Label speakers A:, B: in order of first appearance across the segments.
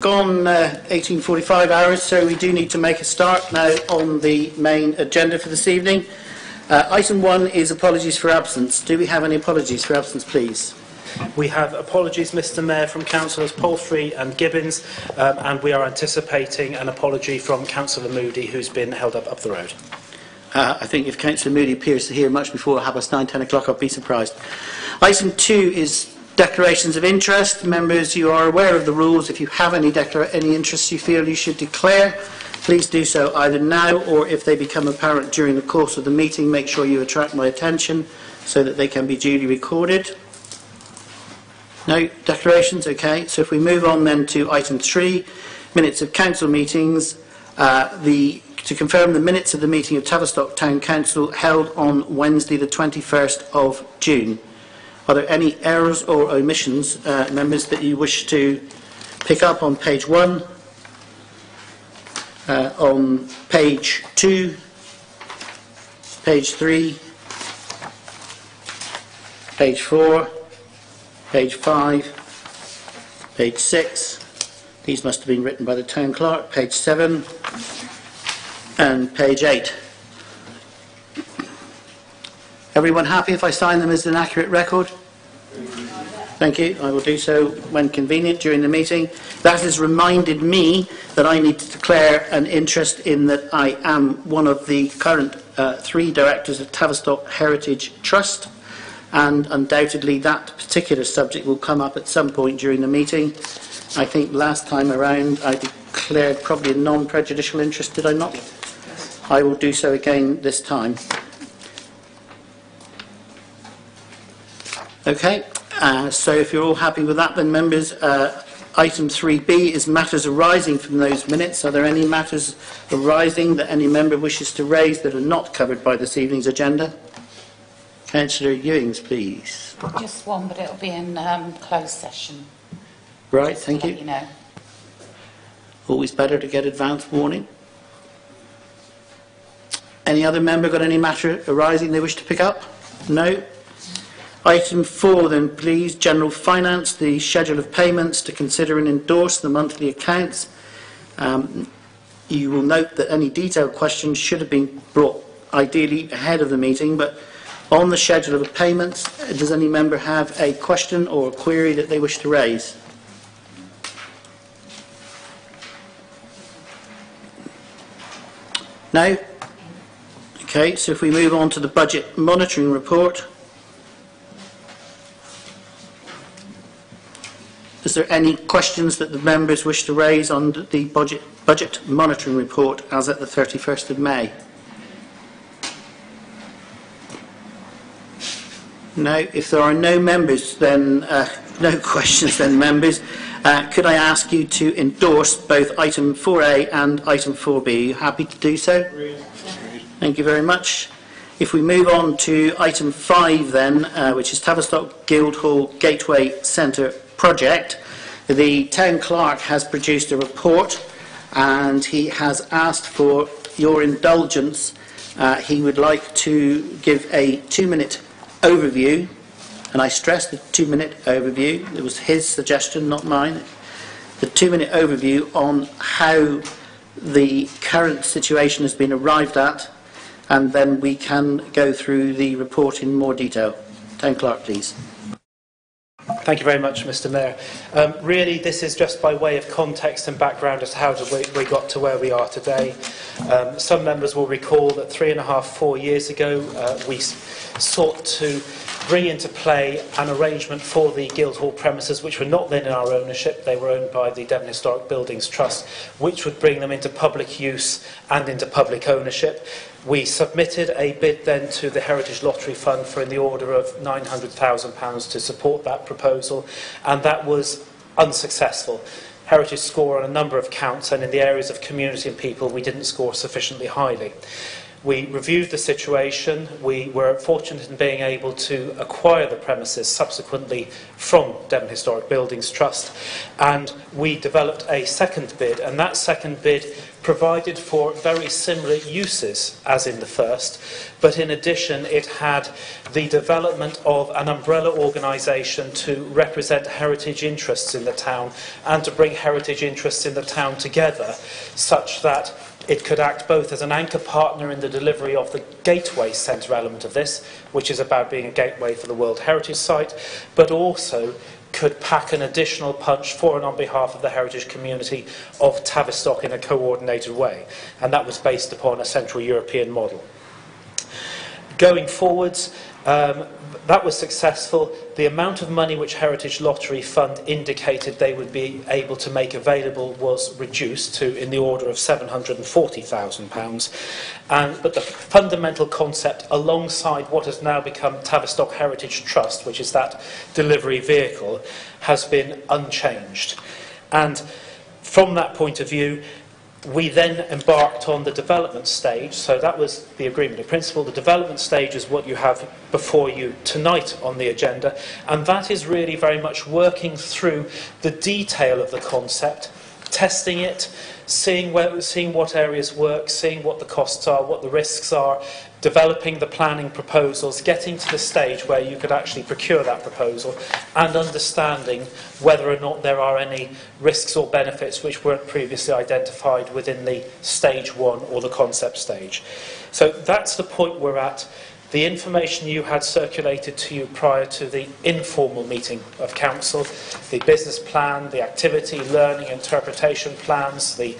A: gone 18:45 hours, so we do need to make a start now on the main agenda for this evening. Item 1 is apologies for absence. Do we have any apologies for absence, please?
B: We have apologies, Mr Mayor, from Councillors Palfrey and Gibbons, and we are anticipating an apology from Councillor Moody, who's been held up the road.
A: I think if Councillor Moody appears to hear much before 9:30, 10 o'clock, I'll be surprised. Item 2 is declarations of interest. Members, you are aware of the rules. If you have any interests you feel you should declare, please do so either now or if they become apparent during the course of the meeting, make sure you attract my attention so that they can be duly recorded. No declarations? Okay. So if we move on then to item 3, minutes of council meetings. To confirm the minutes of the meeting of Tavistock Town Council held on Wednesday the 21st of June. Are there any errors or omissions, members, that you wish to pick up on page 1, on page 2, page 3, page 4, page 5, page 6, these must have been written by the Town Clerk, page 7, and page 8. Everyone happy if I sign them as an accurate record? Thank you. I will do so when convenient during the meeting. That has reminded me that I need to declare an interest in that I am one of the current 3 directors of Tavistock Heritage Trust, and undoubtedly that particular subject will come up at some point during the meeting. I think last time around I declared probably a non-prejudicial interest, did I not? I will do so again this time. Okay, so if you're all happy with that then, members, item 3B is matters arising from those minutes. Are there any matters arising that any member wishes to raise that are not covered by this evening's agenda? Councillor Ewings, please.
C: Just one, but it'll be in closed session.
A: Right, thank you.
C: You know.
A: Always better to get advance warning. Any other member got any matter arising they wish to pick up? No. Item 4 then, please. General Finance, the schedule of payments to consider and endorse the monthly accounts. You will note that any detailed questions should have been brought ideally ahead of the meeting, but on the schedule of payments, does any member have a question or a query that they wish to raise? No? Okay, so if we move on to the budget monitoring report. Is there any questions that the members wish to raise on the budget monitoring report as at the 31st of May? No. If there are no members, then no questions, then members. Could I ask you to endorse both item 4A and item 4B? Are you happy to do so? Thank you very much. If we move on to item 5 then, which is Tavistock Guildhall Gateway Centre project, the Town Clerk has produced a report and he has asked for your indulgence. He would like to give a 2-minute overview, and I stress the 2-minute overview. It was his suggestion, not mine. The 2-minute overview on how the current situation has been arrived at, and then we can go through the report in more detail. Town Clerk, please.
B: Thank you very much, Mr Mayor. Really, this is just by way of context and background as to how we got to where we are today. Some members will recall that 3.5–4 years ago we sought to bring into play an arrangement for the Guildhall premises, which were not then in our ownership. They were owned by the Devon Historic Buildings Trust, which would bring them into public use and into public ownership. We submitted a bid then to the Heritage Lottery Fund for in the order of £900,000 to support that proposal, and that was unsuccessful. Heritage score on a number of counts, and in the areas of community and people we didn't score sufficiently highly. We reviewed the situation. We were fortunate in being able to acquire the premises subsequently from Devon Historic Buildings Trust, and we developed a second bid, and that second bid provided for very similar uses as in the first, but in addition it had the development of an umbrella organisation to represent heritage interests in the town and to bring heritage interests in the town together such that it could act both as an anchor partner in the delivery of the gateway centre element of this, which is about being a gateway for the World Heritage Site, but also could pack an additional punch for and on behalf of the heritage community of Tavistock in a coordinated way. And that was based upon a Central European model. Going forwards, that was successful. The amount of money which Heritage Lottery Fund indicated they would be able to make available was reduced to in the order of £740,000. But the fundamental concept, alongside what has now become Tavistock Heritage Trust, which is that delivery vehicle, has been unchanged. And from that point of view, we then embarked on the development stage. So that was the agreement in principle. The development stage is what you have before you tonight on the agenda, and that is really very much working through the detail of the concept, testing it, seeing what areas work, seeing what the costs are, what the risks are, developing the planning proposals, getting to the stage where you could actually procure that proposal, and understanding whether or not there are any risks or benefits which weren't previously identified within the stage one or the concept stage. So that's the point we're at. The information you had circulated to you prior to the informal meeting of council, the business plan, the activity, learning, interpretation plans, the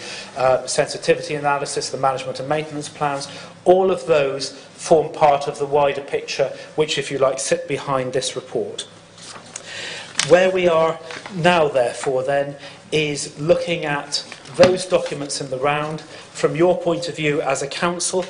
B: sensitivity analysis, the management and maintenance plans, all of those form part of the wider picture which, if you like, sit behind this report. Where we are now, therefore, then, is looking at those documents in the round. From your point of view as a council,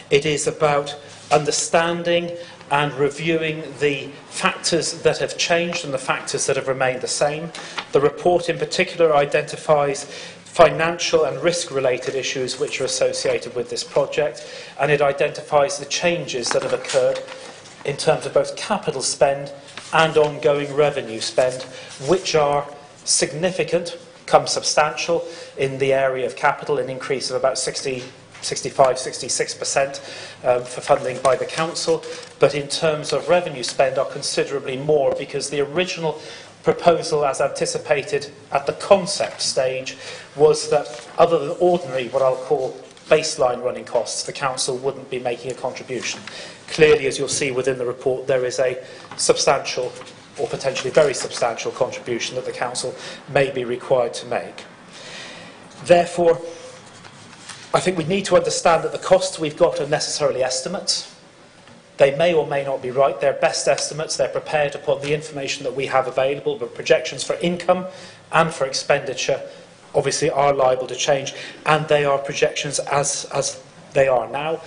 B: it is about understanding and reviewing the factors that have changed and the factors that have remained the same. The report in particular identifies financial and risk-related issues which are associated with this project, and it identifies the changes that have occurred in terms of both capital spend and ongoing revenue spend, which are significant, come substantial in the area of capital, an increase of about 65-66% for funding by the council, but in terms of revenue spend are considerably more, because the original proposal as anticipated at the concept stage was that other than ordinary, what I'll call baseline running costs, the council wouldn't be making a contribution. Clearly, as you'll see within the report, there is a substantial or potentially very substantial contribution that the council may be required to make. Therefore, I think we need to understand that the costs we've got are necessarily estimates. They may or may not be right. They're best estimates. They're prepared upon the information that we have available, but projections for income and for expenditure obviously are liable to change, and they are projections as they are now.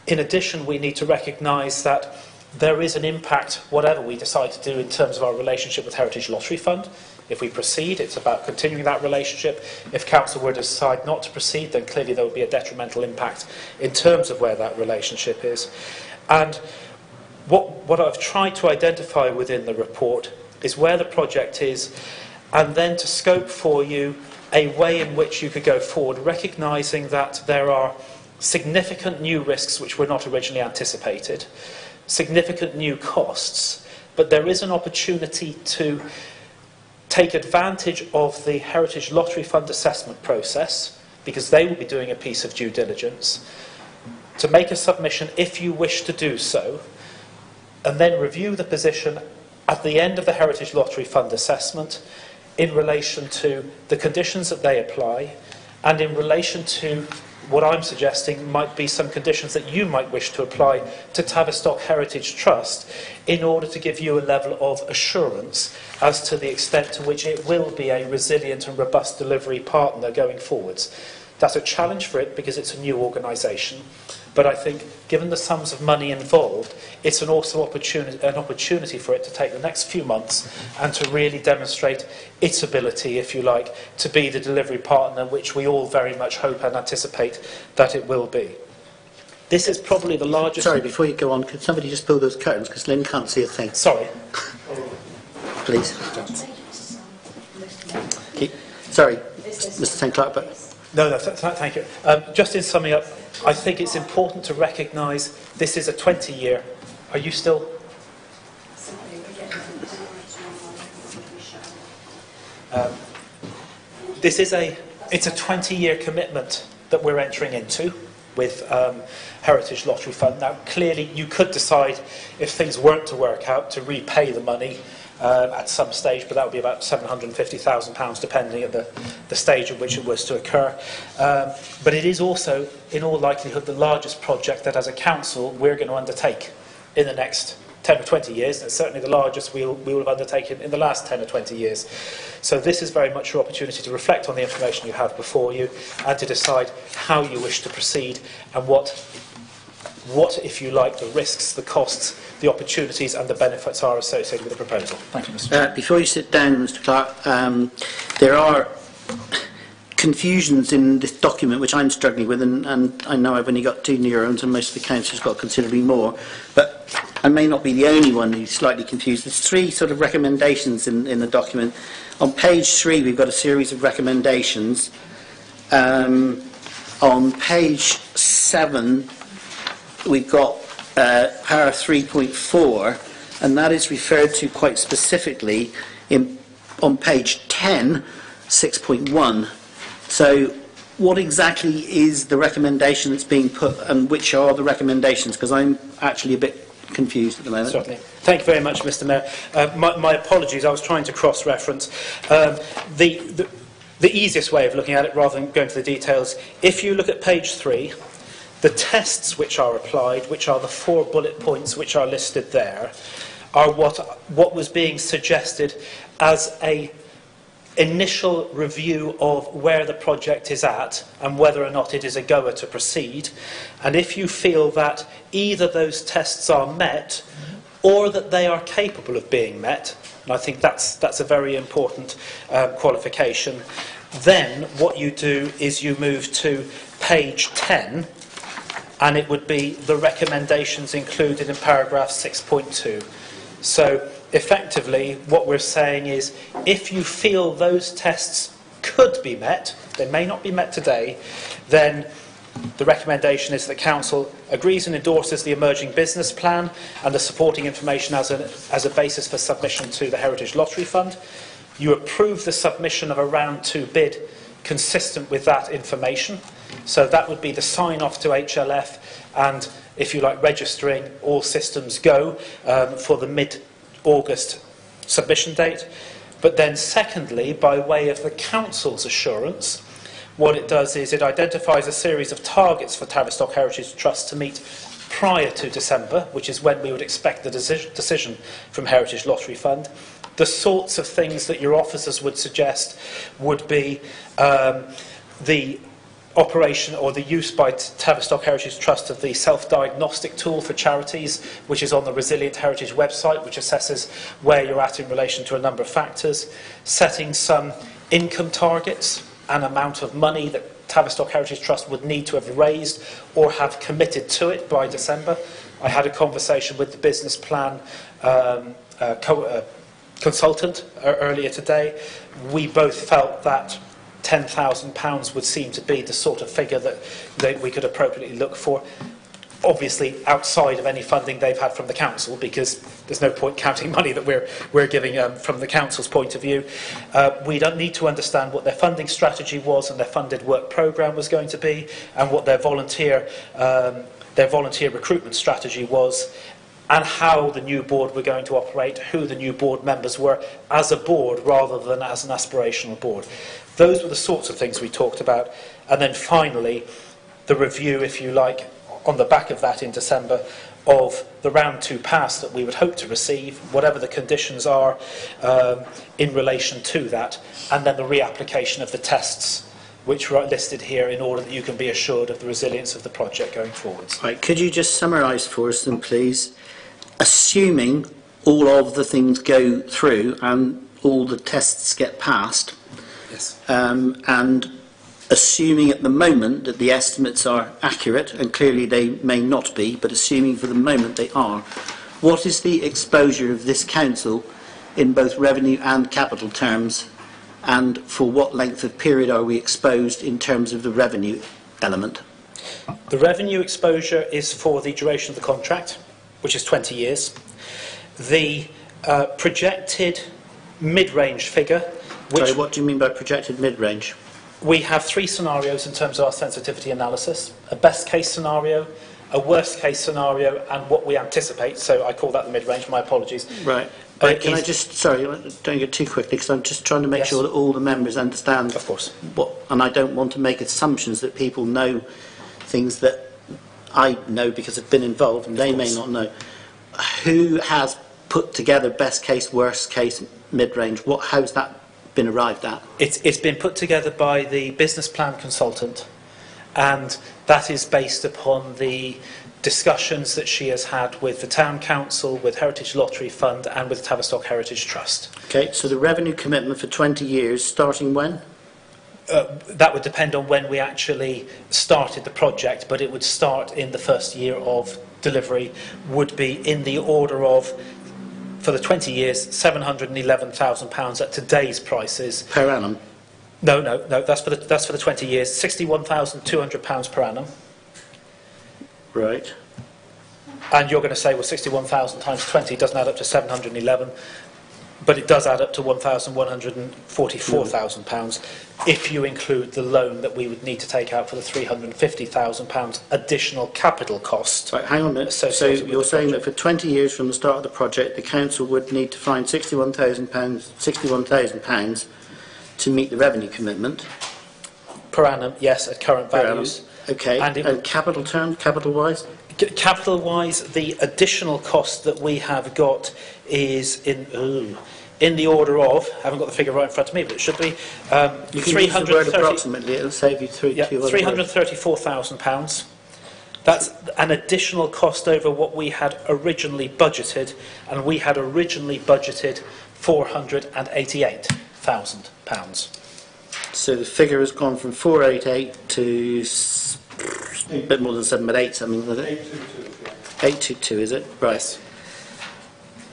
B: In addition, we need to recognise that there is an impact, whatever we decide to do in terms of our relationship with Heritage Lottery Fund. If we proceed, it's about continuing that relationship. If council were to decide not to proceed, then clearly there would be a detrimental impact in terms of where that relationship is. And what I've tried to identify within the report is where the project is, and then to scope for you a way in which you could go forward, recognising that there are significant new risks which were not originally anticipated, significant new costs, but there is an opportunity to take advantage of the Heritage Lottery Fund assessment process, because they will be doing a piece of due diligence, to make a submission if you wish to do so, and then review the position at the end of the Heritage Lottery Fund assessment in relation to the conditions that they apply, and in relation to what I'm suggesting might be some conditions that you might wish to apply to Tavistock Heritage Trust in order to give you a level of assurance as to the extent to which it will be a resilient and robust delivery partner going forwards. That's a challenge for it because it's a new organisation, but I think given the sums of money involved, it's an opportunity for it to take the next few months and to really demonstrate its ability, if you like, to be the delivery partner which we all very much hope and anticipate that it will be. This is probably the largest...
A: Sorry, before you go on, could somebody just pull those curtains, because Lynn can't see a thing.
B: Sorry.
A: Please. Sorry, Mr. St Clark, but...
B: No, thank you. Just in summing up, I think it's important to recognise this is a 20-year... Are you still... It's a 20-year commitment that we're entering into with Heritage Lottery Fund. Now, clearly, you could decide, if things weren't to work out, to repay the money at some stage, but that would be about £750,000, depending on the stage at which it was to occur. But it is also, in all likelihood, the largest project that, as a council, we're going to undertake in the next 10 or 20 years. It's certainly the largest we will have undertaken in the last 10 or 20 years. So this is very much your opportunity to reflect on the information you have before you and to decide how you wish to proceed and what, if you like, the risks, the costs, the opportunities and the benefits are associated with the proposal. Thank you, Mr. Chair.
A: Before you sit down, Mr Clark, there are confusions in this document which I'm struggling with, and I know I've only got 2 neurons and most of the council's got considerably more, but I may not be the only one who's slightly confused. There's 3 sort of recommendations in the document. On page 3 we've got a series of recommendations. On page 7 we've got para 3.4, and that is referred to quite specifically on page 10, 6.1. So what exactly is the recommendation that's being put, and which are the recommendations? Because I'm actually a bit confused at the moment.
B: Certainly. Thank you very much, Mr Mayor. My apologies, I was trying to cross-reference. The easiest way of looking at it, rather than going to the details, if you look at page 3, the tests which are applied, which are the 4 bullet points which are listed there, are what was being suggested as a initial review of where the project is at and whether or not it is a goer to proceed. And if you feel that either those tests are met or that they are capable of being met, and I think that's a very important qualification, then what you do is you move to page 10, and it would be the recommendations included in paragraph 6.2. So effectively, what we're saying is, if you feel those tests could be met, they may not be met today, then the recommendation is that Council agrees and endorses the emerging business plan and the supporting information as a basis for submission to the Heritage Lottery Fund. You approve the submission of a round 2 bid consistent with that information. So that would be the sign-off to HLF and, if you like, registering all systems go for the mid-August submission date. But then secondly, by way of the Council's assurance, what it does is it identifies a series of targets for Tavistock Heritage Trust to meet prior to December, which is when we would expect the decision from Heritage Lottery Fund. The sorts of things that your officers would suggest would be the operation or the use by Tavistock Heritage Trust of the self-diagnostic tool for charities, which is on the Resilient Heritage website, which assesses where you're at in relation to a number of factors, setting some income targets, an amount of money that Tavistock Heritage Trust would need to have raised or have committed to it by December. I had a conversation with the business plan consultant earlier today. We both felt that £10,000 would seem to be the sort of figure that we could appropriately look for. Obviously, outside of any funding they've had from the council, because there's no point counting money that we're giving from the council's point of view. We don't need to understand what their funding strategy was and their funded work programme was going to be, and what their volunteer recruitment strategy was, and how the new board were going to operate, who the new board members were as a board rather than as an aspirational board. Those were the sorts of things we talked about. And then finally, the review, if you like, on the back of that in December, of the round 2 pass that we would hope to receive, whatever the conditions are in relation to that, and then the reapplication of the tests which are listed here in order that you can be assured of the resilience of the project going forwards.
A: Right, could you just summarise for us then, please, assuming all of the things go through and all the tests get passed,
B: yes,
A: and assuming at the moment that the estimates are accurate, and clearly they may not be, but assuming for the moment they are, what is the exposure of this council in both revenue and capital terms, and for what length of period are we exposed in terms of the revenue element?
B: The revenue exposure is for the duration of the contract, which is 20 years. The projected mid-range figure, which...
A: Sorry, what do you mean by projected mid-range?
B: We have 3 scenarios in terms of our sensitivity analysis: a best case scenario, a worst case scenario, and what we anticipate. So I call that the mid-range, my apologies.
A: Right. But can I just, sorry, don't get too quickly, because I'm just trying to make sure that all the members understand.
B: Of course.
A: And I don't want to make assumptions that people know things that I know because I've been involved and they may not know. Who has put together best case, worst case, mid-range? How's that been arrived at?
B: It's been put together by the business plan consultant, and that is based upon the discussions that she has had with the Town Council, with Heritage Lottery Fund and with Tavistock Heritage Trust.
A: Okay, so the revenue commitment for 20 years, starting when?
B: That would depend on when we actually started the project, but it would start in the first year of delivery, would be in the order of, for the 20 years, £711,000 at today's prices.
A: Per annum?
B: No, that's for the 20 years, £61,200 per annum.
A: Right.
B: And you're going to say, well, 61,000 times 20 doesn't add up to 711, but it does add up to £1,144,000 if you include the loan that we would need to take out for the £350,000 additional capital cost.
A: Right, hang on a minute. So you're saying that for 20 years from the start of the project, the council would need to find £61,000 to meet the revenue commitment?
B: Per annum, yes, at current values.
A: Okay, and capital terms, capital-wise?
B: Capital-wise, the additional cost that we have got is in the order of, I haven't got the figure right in front of me, but it should be,
A: you can use the word approximately, it'll save you
B: £334,000. That's an additional cost over what we had originally budgeted, and we had originally budgeted £488,000.
A: So the figure has gone from 488 to a bit more than 7, but 8 something, was it? 822, is it? Right.
B: Yes.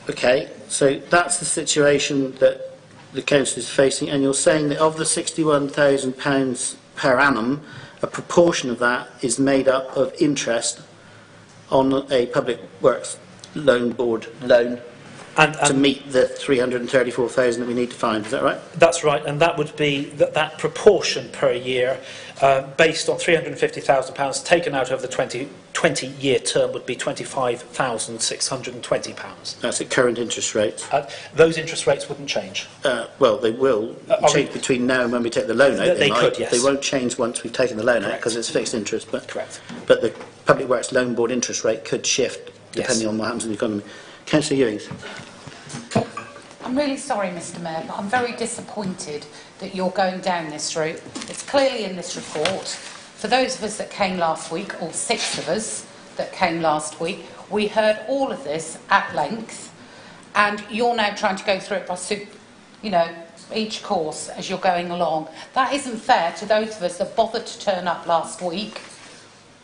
A: Okay, so that's the situation that the council is facing, and you're saying that of the £61,000 per annum, a proportion of that is made up of interest on a public works loan board loan to meet the 334,000 that we need to find. Is that right?
B: That's right, and that would be that proportion per year, based on £350,000 taken out over the 20-year term, would be £25,620.
A: That's at current interest rates.
B: Those interest rates wouldn't change.
A: Well, they will change between now and when we take the loan out.
B: They could, yes.
A: They won't change once we've taken the loan out because it's fixed interest. But
B: correct.
A: But the Public Works Loan Board interest rate could shift depending on what happens in the economy. Councillor Ewings.
C: I'm really sorry, Mr Mayor, but I'm very disappointed that you're going down this route. It's clearly in this report. For those of us that came last week, or 6 of us that came last week, we heard all of this at length, and you're now trying to go through it by, each course as you're going along. That isn't fair to those of us that bothered to turn up last week.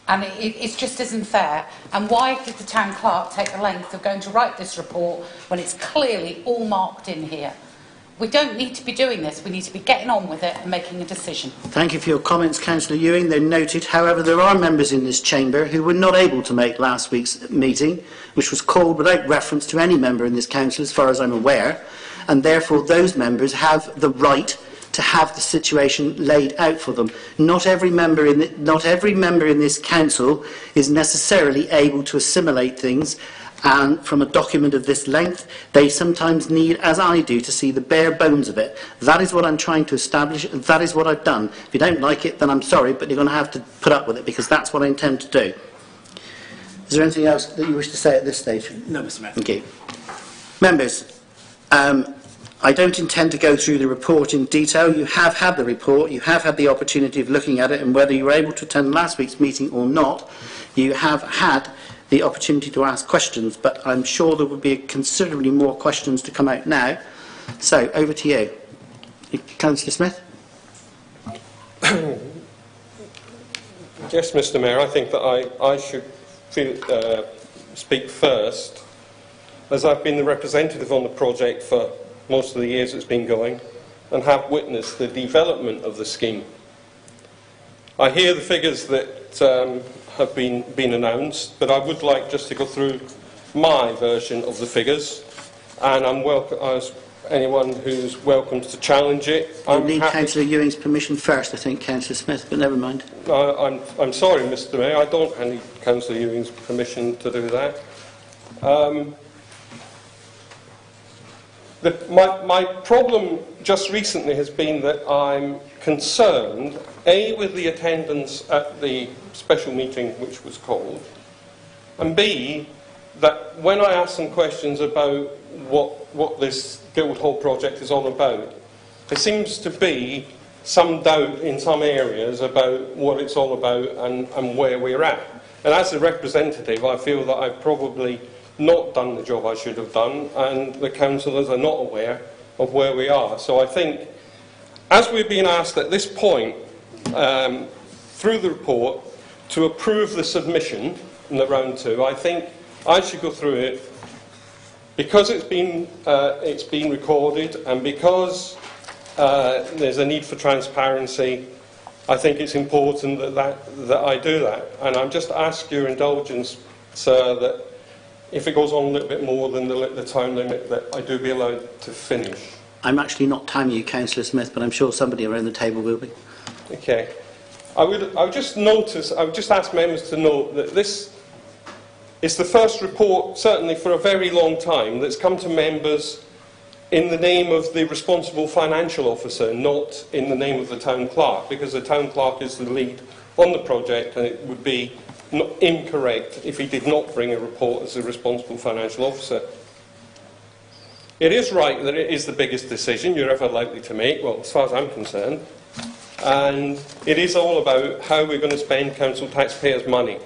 C: And it just isn't fair. And why did the town clerk take the length of going to write this report when it's clearly all marked in here? We don't need to be doing this. We need to be getting on with it and making a decision.
A: Thank you for your comments, Councillor Ewing. They're noted. However, there are members in this chamber who were not able to make last week's meeting, which was called without reference to any member in this council, as far as I'm aware. And therefore, those members have the right to have the situation laid out for them. Not every member in this council is necessarily able to assimilate things, and from a document of this length, they sometimes need, as I do, to see the bare bones of it. That is what I'm trying to establish, and that is what I've done. If you don't like it, then I'm sorry, but you're going to have to put up with it, because that's what I intend to do. Is there anything else that you wish to say at this stage?
B: No, Mr Mayor.
A: Thank you. Members, I don't intend to go through the report in detail. You have had the report, you have had the opportunity of looking at it, and whether you were able to attend last week's meeting or not, you have had the opportunity to ask questions, but I'm sure there would be considerably more questions to come out now. So, over to you. Councillor Smith.
D: Yes, Mr. Mayor, I think that I should speak first, as I've been the representative on the project for most of the years it's been going, and have witnessed the development of the scheme. I hear the figures that have been announced, but I would like just to go through my version of the figures, and I'm welcome as anyone who's welcome to challenge it.
A: You need Councillor Ewing's permission first, I think, Councillor Smith, but never mind.
D: I'm sorry, Mr. Mayor, I don't need Councillor Ewing's permission to do that. My problem just recently has been that I'm concerned, A, with the attendance at the special meeting which was called, and B, that when I ask some questions about what this Guildhall project is all about, there seems to be some doubt in some areas about what it's all about and where we're at. And as a representative, I feel that I've probably not done the job I should have done, and the councillors are not aware of where we are. So I think, as we're being asked at this point, through the report, to approve the submission in the round 2, I think I should go through it because it's been recorded, and because there's a need for transparency. I think it's important that I do that, and I'm just ask your indulgence, sir, that if it goes on a little bit more than the time limit, that I do be allowed to finish.
A: I'm actually not timing you, Councillor Smith, but I'm sure somebody around the table will be.
D: Okay. I would just ask members to note that this is the first report, certainly for a very long time, that's come to members in the name of the responsible financial officer, not in the name of the town clerk, because the town clerk is the lead on the project, and it would be incorrect if he did not bring a report as the responsible financial officer. It is right that it is the biggest decision you're ever likely to make, well, as far as I'm concerned, and it is all about how we're going to spend council taxpayers' money.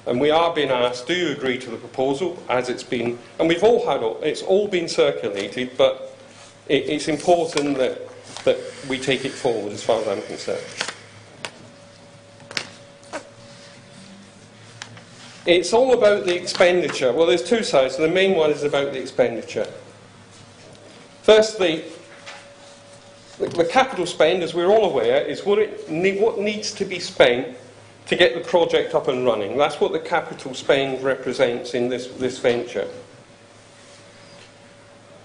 D: And we are being asked, do you agree to the proposal as it's been, and we've all had, it's all been circulated, but it's important that we take it forward as far as I'm concerned. It's all about the expenditure. Well, there's two sides. So the main one is about the expenditure. Firstly, the capital spend, as we're all aware, is what needs to be spent to get the project up and running. That's what the capital spend represents in this venture.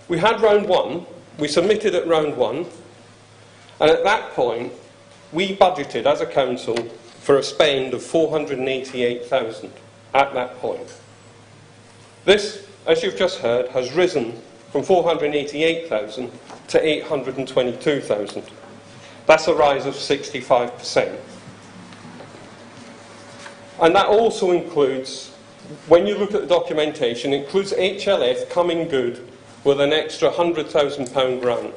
D: We had round 1, we submitted at round 1, and at that point we budgeted as a council for a spend of 488,000 at that point. This, as you've just heard, has risen from 488,000 to 822,000. That's a rise of 65%. And that also includes, when you look at the documentation, it includes HLF coming good with an extra £100,000 grant,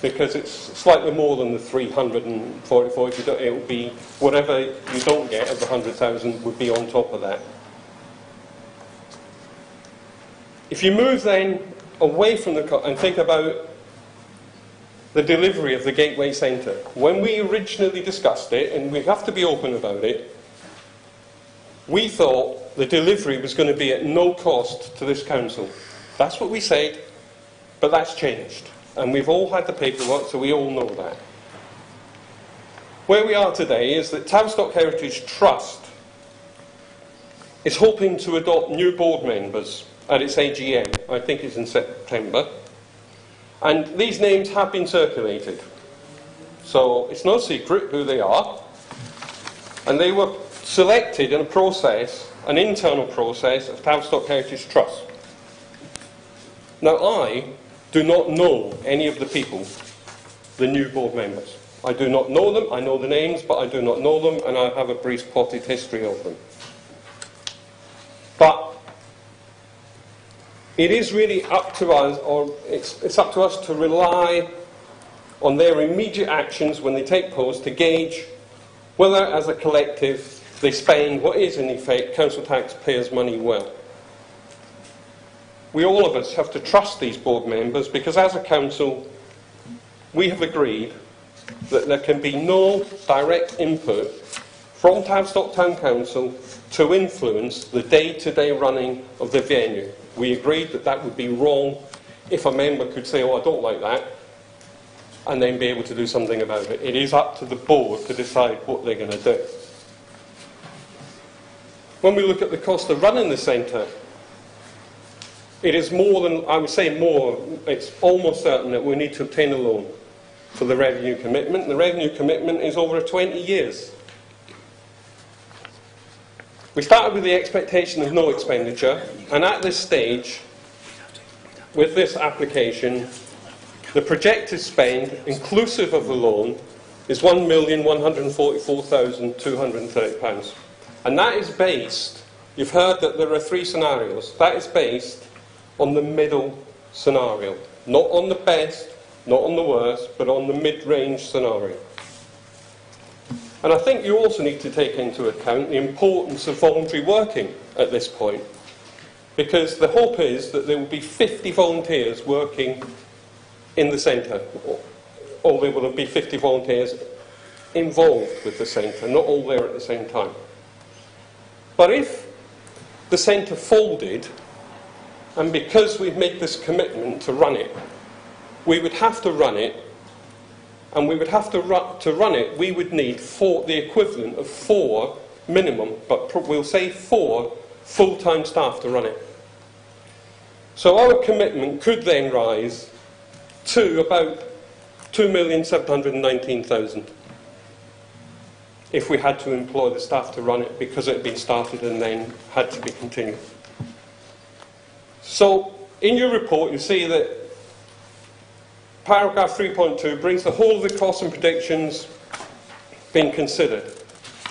D: because it's slightly more than the 344. It will be whatever you don't get of the 100,000 would be on top of that. If you move then away from and think about the delivery of the Gateway Centre. When we originally discussed it, and we have to be open about it, we thought the delivery was going to be at no cost to this council. That's what we said, but that's changed. And we've all had the paperwork, so we all know that. Where we are today is that Tavistock Heritage Trust is hoping to adopt new board members at its AGM. I think it's in September. And these names have been circulated. So it's no secret who they are. And they were selected in a process, an internal process of Tavistock Heritage Trust. Now I do not know any of the people, the new board members. I do not know them, I know the names, but I do not know them, and I have a brief potted history of them. But it is really up to us, or it's up to us to rely on their immediate actions when they take post to gauge whether, as a collective, they spend what is, in effect, council taxpayers' money well. We, all of us, have to trust these board members because, as a council, we have agreed that there can be no direct input from Tavistock Town Council to influence the day-to-day running of the venue. We agreed that that would be wrong if a member could say, oh, I don't like that, and then be able to do something about it. It is up to the board to decide what they're going to do. When we look at the cost of running the centre, it is more than, I would say more, it's almost certain that we need to obtain a loan for the revenue commitment. The revenue commitment is over 20 years. We started with the expectation of no expenditure, and at this stage, with this application, the projected spend, inclusive of the loan, is £1,144,230. And that is based, you've heard that there are 3 scenarios, that is based on the middle scenario. Not on the best, not on the worst, but on the mid-range scenario. And I think you also need to take into account the importance of voluntary working at this point, because the hope is that there will be 50 volunteers working in the centre, or there will be 50 volunteers involved with the centre, not all there at the same time. But if the centre folded, and because we've made this commitment to run it, we would have to run it, and we would have to run it, we would need the equivalent of 4 minimum, but we'll say 4 full-time staff to run it. So our commitment could then rise to about 2,719,000 if we had to employ the staff to run it because it had been started and then had to be continued. So in your report you see that paragraph 3.2 brings the whole of the costs and predictions being considered.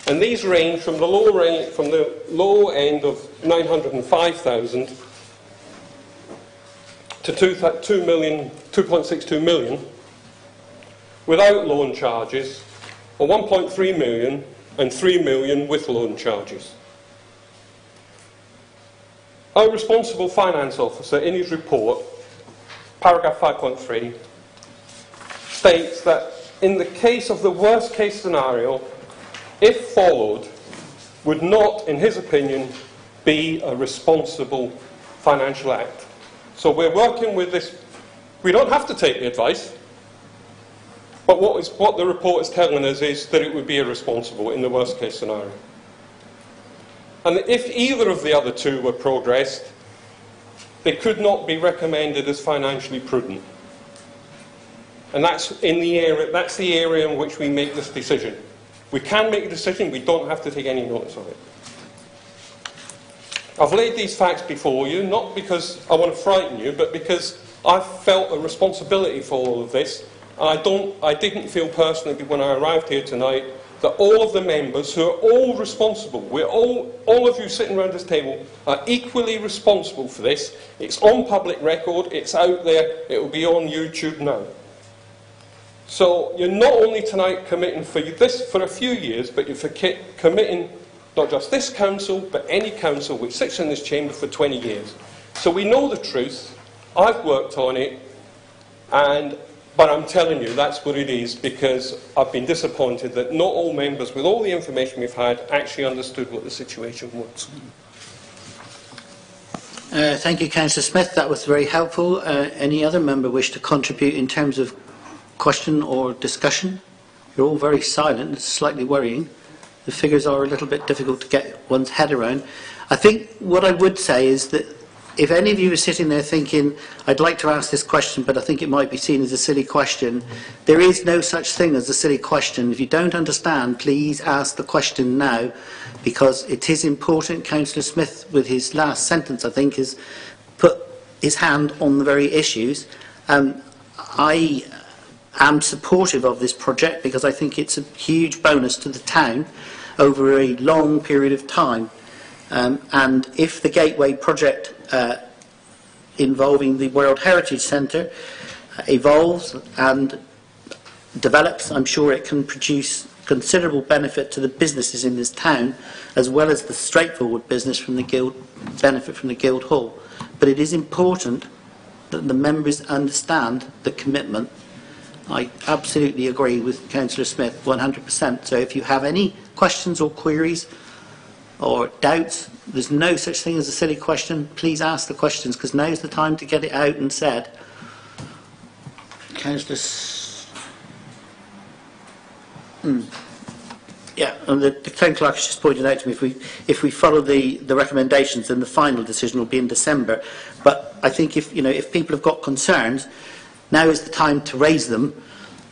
D: And these range from the low end of 905,000 to 2.62 million without loan charges, or 1.3 million and 3 million with loan charges. Our responsible finance officer in his report, paragraph 5.3, states that in the case of the worst case scenario, if followed, would not, in his opinion, be a responsible financial act. So we're working with this. We don't have to take the advice, but what the report is telling us is that it would be irresponsible in the worst case scenario. And if either of the other two were progressed, they could not be recommended as financially prudent. And that's the area in which we make this decision. We can make a decision, we don't have to take any notice of it. I've laid these facts before you, not because I want to frighten you, but because I've felt a responsibility for all of this. And I didn't feel personally when I arrived here tonight that all of the members who are all responsible, all of you sitting around this table are equally responsible for this. It's on public record, it's out there, it will be on YouTube now. So you're not only tonight committing for this for a few years, but you're committing not just this council, but any council which sits in this chamber for 20 years. So we know the truth. I've worked on it, but I'm telling you that's what it is, because I've been disappointed that not all members, with all the information we've had, actually understood what the situation was.
A: Thank you, Councillor Smith. That was very helpful. Any other member wish to contribute in terms of question or discussion? You're all very silent. It's slightly worrying. The figures are a little bit difficult to get one's head around. I think what I would say is that if any of you are sitting there thinking, I'd like to ask this question, but I think it might be seen as a silly question, there is no such thing as a silly question. If you don't understand, please ask the question now, because it is important. Councillor Smith, with his last sentence, I think, has put his hand on the very issues. I am supportive of this project because I think it's a huge bonus to the town over a long period of time. And if the Gateway project involving the World Heritage Centre evolves and develops, I'm sure it can produce considerable benefit to the businesses in this town, as well as the straightforward business from the Guild, benefit from the Guildhall. But it is important that the members understand the commitment. I absolutely agree with Councillor Smith 100%. So if you have any questions or queries or doubts, there's no such thing as a silly question. Please ask the questions, because now's the time to get it out and said. Councillor... Yeah, and the Town Clerk has just pointed out to me, if we follow the recommendations, then the final decision will be in December. But I think if people have got concerns, now is the time to raise them,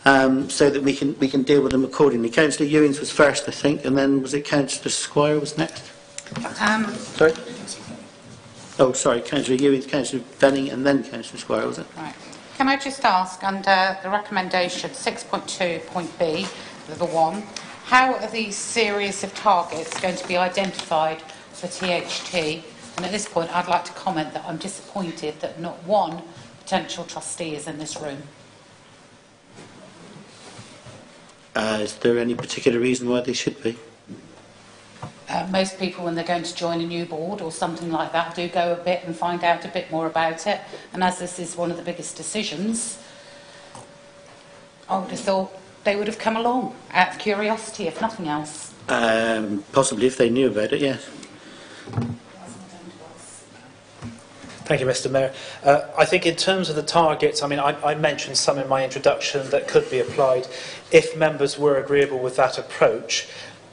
A: so that we can deal with them accordingly. Councillor Ewings was first, I think, and then was it Councillor Squire was next? Sorry? Oh, sorry, Councillor Ewings, Councillor Venning, and then Councillor Squire, was it?
C: Right. Can I just ask, under the recommendation 6.2 point B, the one, how are these series of targets going to be identified for THT? And at this point, I'd like to comment that I'm disappointed that not one potential trustee is in this room.
A: Is there any particular reason why they should be?
C: Most people, when they're going to join a new board or something like that, do go a bit and find out a bit more about it. And as this is one of the biggest decisions, I would have thought they would have come along out of curiosity, if nothing else.
A: Possibly if they knew about it, yes.
B: Thank you, Mr. Mayor. I think in terms of the targets, I mentioned some in my introduction that could be applied. If members were agreeable with that approach,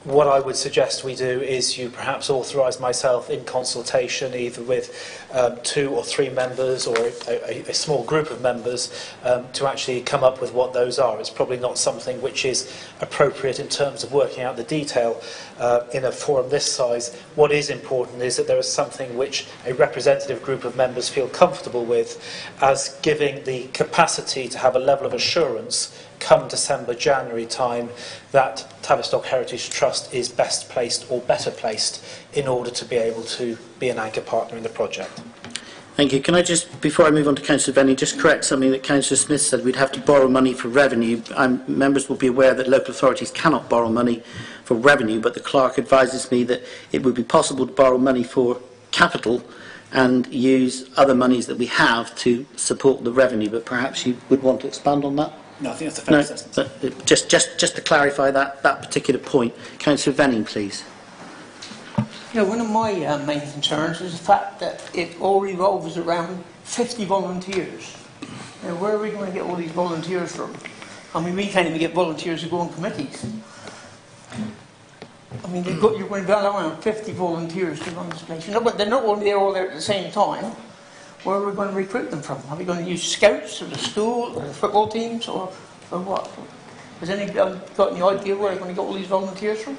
B: what I would suggest we do is you perhaps authorise myself in consultation either with 2 or 3 members or a small group of members to actually come up with what those are. It's probably not something which is appropriate in terms of working out the detail in a forum this size. What is important is that there is something which a representative group of members feel comfortable with as giving the capacity to have a level of assurance come December, January time that Tavistock Heritage Trust is best placed or better placed in order to be able to be an anchor partner in the project.
A: Thank you. Can I just, before I move on to Councillor Venny, just correct something that Councillor Smith said? We'd have to borrow money for revenue. Members will be aware that local authorities cannot borrow money for revenue, but the clerk advises me that it would be possible to borrow money for capital and use other monies that we have to support the revenue. But perhaps you would want to expand on that?
E: No, I think that's a fair assessment.
A: Just to clarify that particular point. Councillor Venning, please.
F: You know, one of my main concerns is the fact that it all revolves around 50 volunteers. Now, where are we going to get all these volunteers from? I mean, we can't even get volunteers to go on committees. I mean, you're going to be around 50 volunteers to run this place. You know, but they're not all there at the same time. Where are we going to recruit them from? Are we going to use scouts or the school or the football teams or what? Has anybody got any idea where we're going to get all these volunteers from?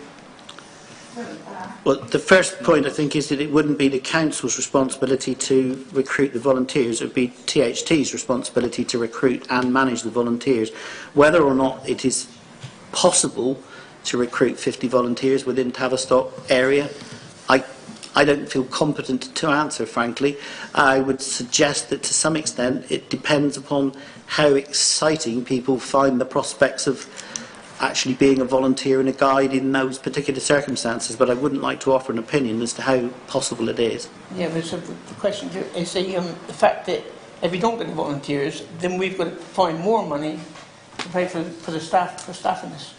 A: Well, the first point, I think, is that it wouldn't be the council's responsibility to recruit the volunteers. It would be THT's responsibility to recruit and manage the volunteers. Whether or not it is possible to recruit 50 volunteers within Tavistock area, I don't feel competent to answer, frankly. I would suggest that to some extent it depends upon how exciting people find the prospects of actually being a volunteer and a guide in those particular circumstances, but I wouldn't like to offer an opinion as to how possible it is.
F: Yeah, but so the question is the fact that if we don't get the volunteers, then we've got to find more money to pay for the staff, for staffing this.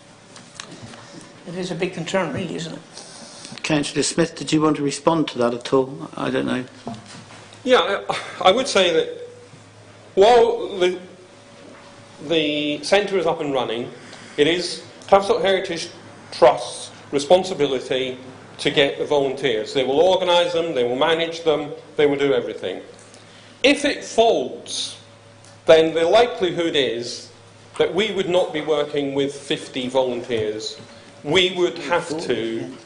F: It is a big concern, really, isn't it?
A: Councillor Smith, did you want to respond to that at all? I don't know.
D: Yeah, I would say that while the centre is up and running, it is Tavistock Heritage Trust's responsibility to get the volunteers. They will organise them, they will manage them, they will do everything. If it folds, then the likelihood is that we would not be working with 50 volunteers. We would have to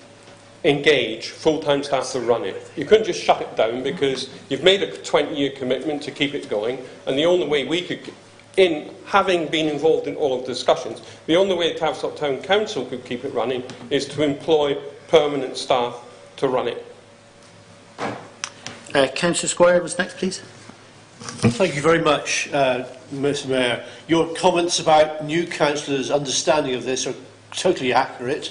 D: engage full-time staff to run it. You couldn't just shut it down because you've made a 20-year commitment to keep it going, and the only way we could, in having been involved in all of the discussions, the only way the Tavistock Town Council could keep it running is to employ permanent staff to run it.
A: Councillor Squire was next, please.
E: Thank you very much, Mr. Mayor. Your comments about new councillors' understanding of this are totally accurate.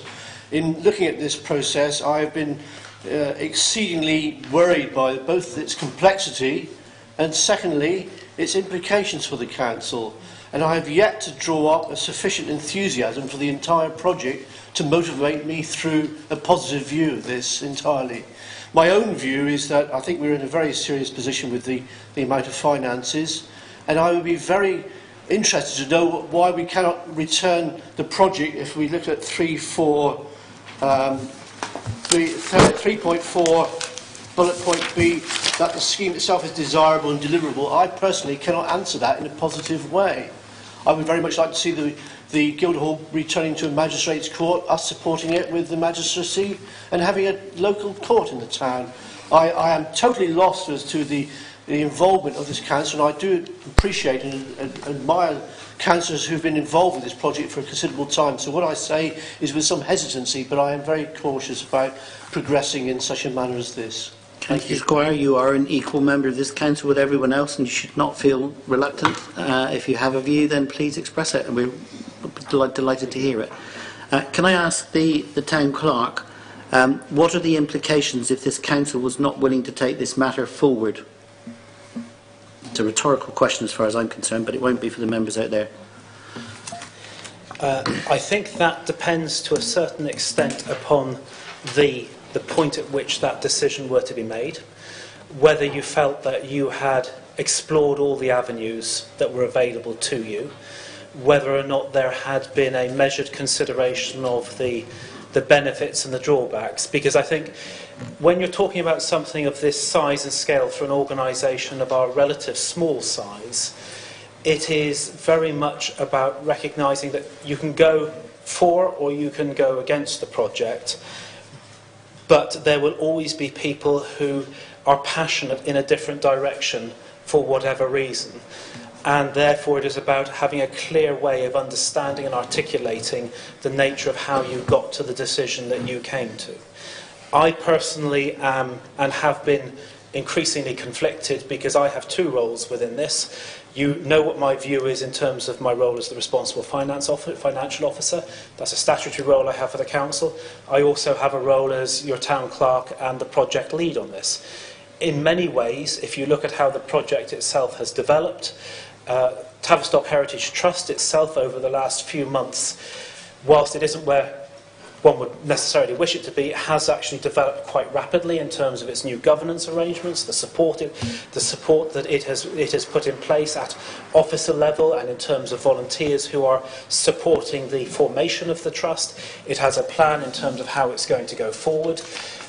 E: In looking at this process, I have been exceedingly worried by both its complexity and, secondly, its implications for the council. and I have yet to draw up a sufficient enthusiasm for the entire project to motivate me through a positive view of this entirely. My own view is that I think we're in a very serious position with the amount of finances, and I would be very interested to know why we cannot return the project if we look at 3.4 bullet point B, that the scheme itself is desirable and deliverable. I personally cannot answer that in a positive way. I would very much like to see the Guildhall returning to a magistrates' court, us supporting it with the magistracy, and having a local court in the town. I am totally lost as to the involvement of this council, and I do appreciate and admire councillors who've been involved with this project for a considerable time. So what I say is with some hesitancy, but I am very cautious about progressing in such a manner as this.
A: Thank you, Squire. You are an equal member of this council with everyone else, and you should not feel reluctant. If you have a view, then please express it, and we're delighted to hear it. Can I ask the town clerk, what are the implications if this council was not willing to take this matter forward? It's a rhetorical question as far as I'm concerned, but it won't be for the members out there.
B: I think that depends to a certain extent upon the point at which that decision were to be made, whether you felt that you had explored all the avenues that were available to you, whether or not there had been a measured consideration of the benefits and the drawbacks. Because I think when you're talking about something of this size and scale for an organisation of our relative small size, it is very much about recognising that you can go for or you can go against the project, but there will always be people who are passionate in a different direction for whatever reason. And therefore it is about having a clear way of understanding and articulating the nature of how you got to the decision that you came to. I personally am and have been increasingly conflicted because I have two roles within this. You know what my view is in terms of my role as the responsible financial officer. That's a statutory role I have for the council. I also have a role as your town clerk and the project lead on this. In many ways, if you look at how the project itself has developed, Tavistock Heritage Trust itself over the last few months, whilst it isn't where one would necessarily wish it to be, it has actually developed quite rapidly in terms of its new governance arrangements, the support that it has put in place at officer level and in terms of volunteers who are supporting the formation of the trust. It has a plan in terms of how it's going to go forward.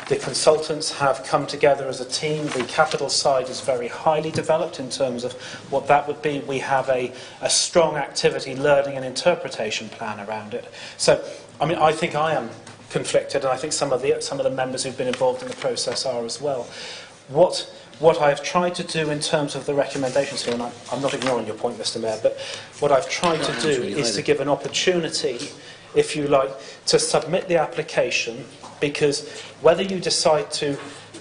B: The consultants have come together as a team. The capital side is very highly developed in terms of what that would be. We have a strong activity, learning and interpretation plan around it. So, I mean, I think I am conflicted, and I think some of the members who've been involved in the process are as well. What I have tried to do in terms of the recommendations here, and I'm not ignoring your point, Mr. Mayor, but what I've tried to do is to give an opportunity, if you like, to submit the application, because whether you decide to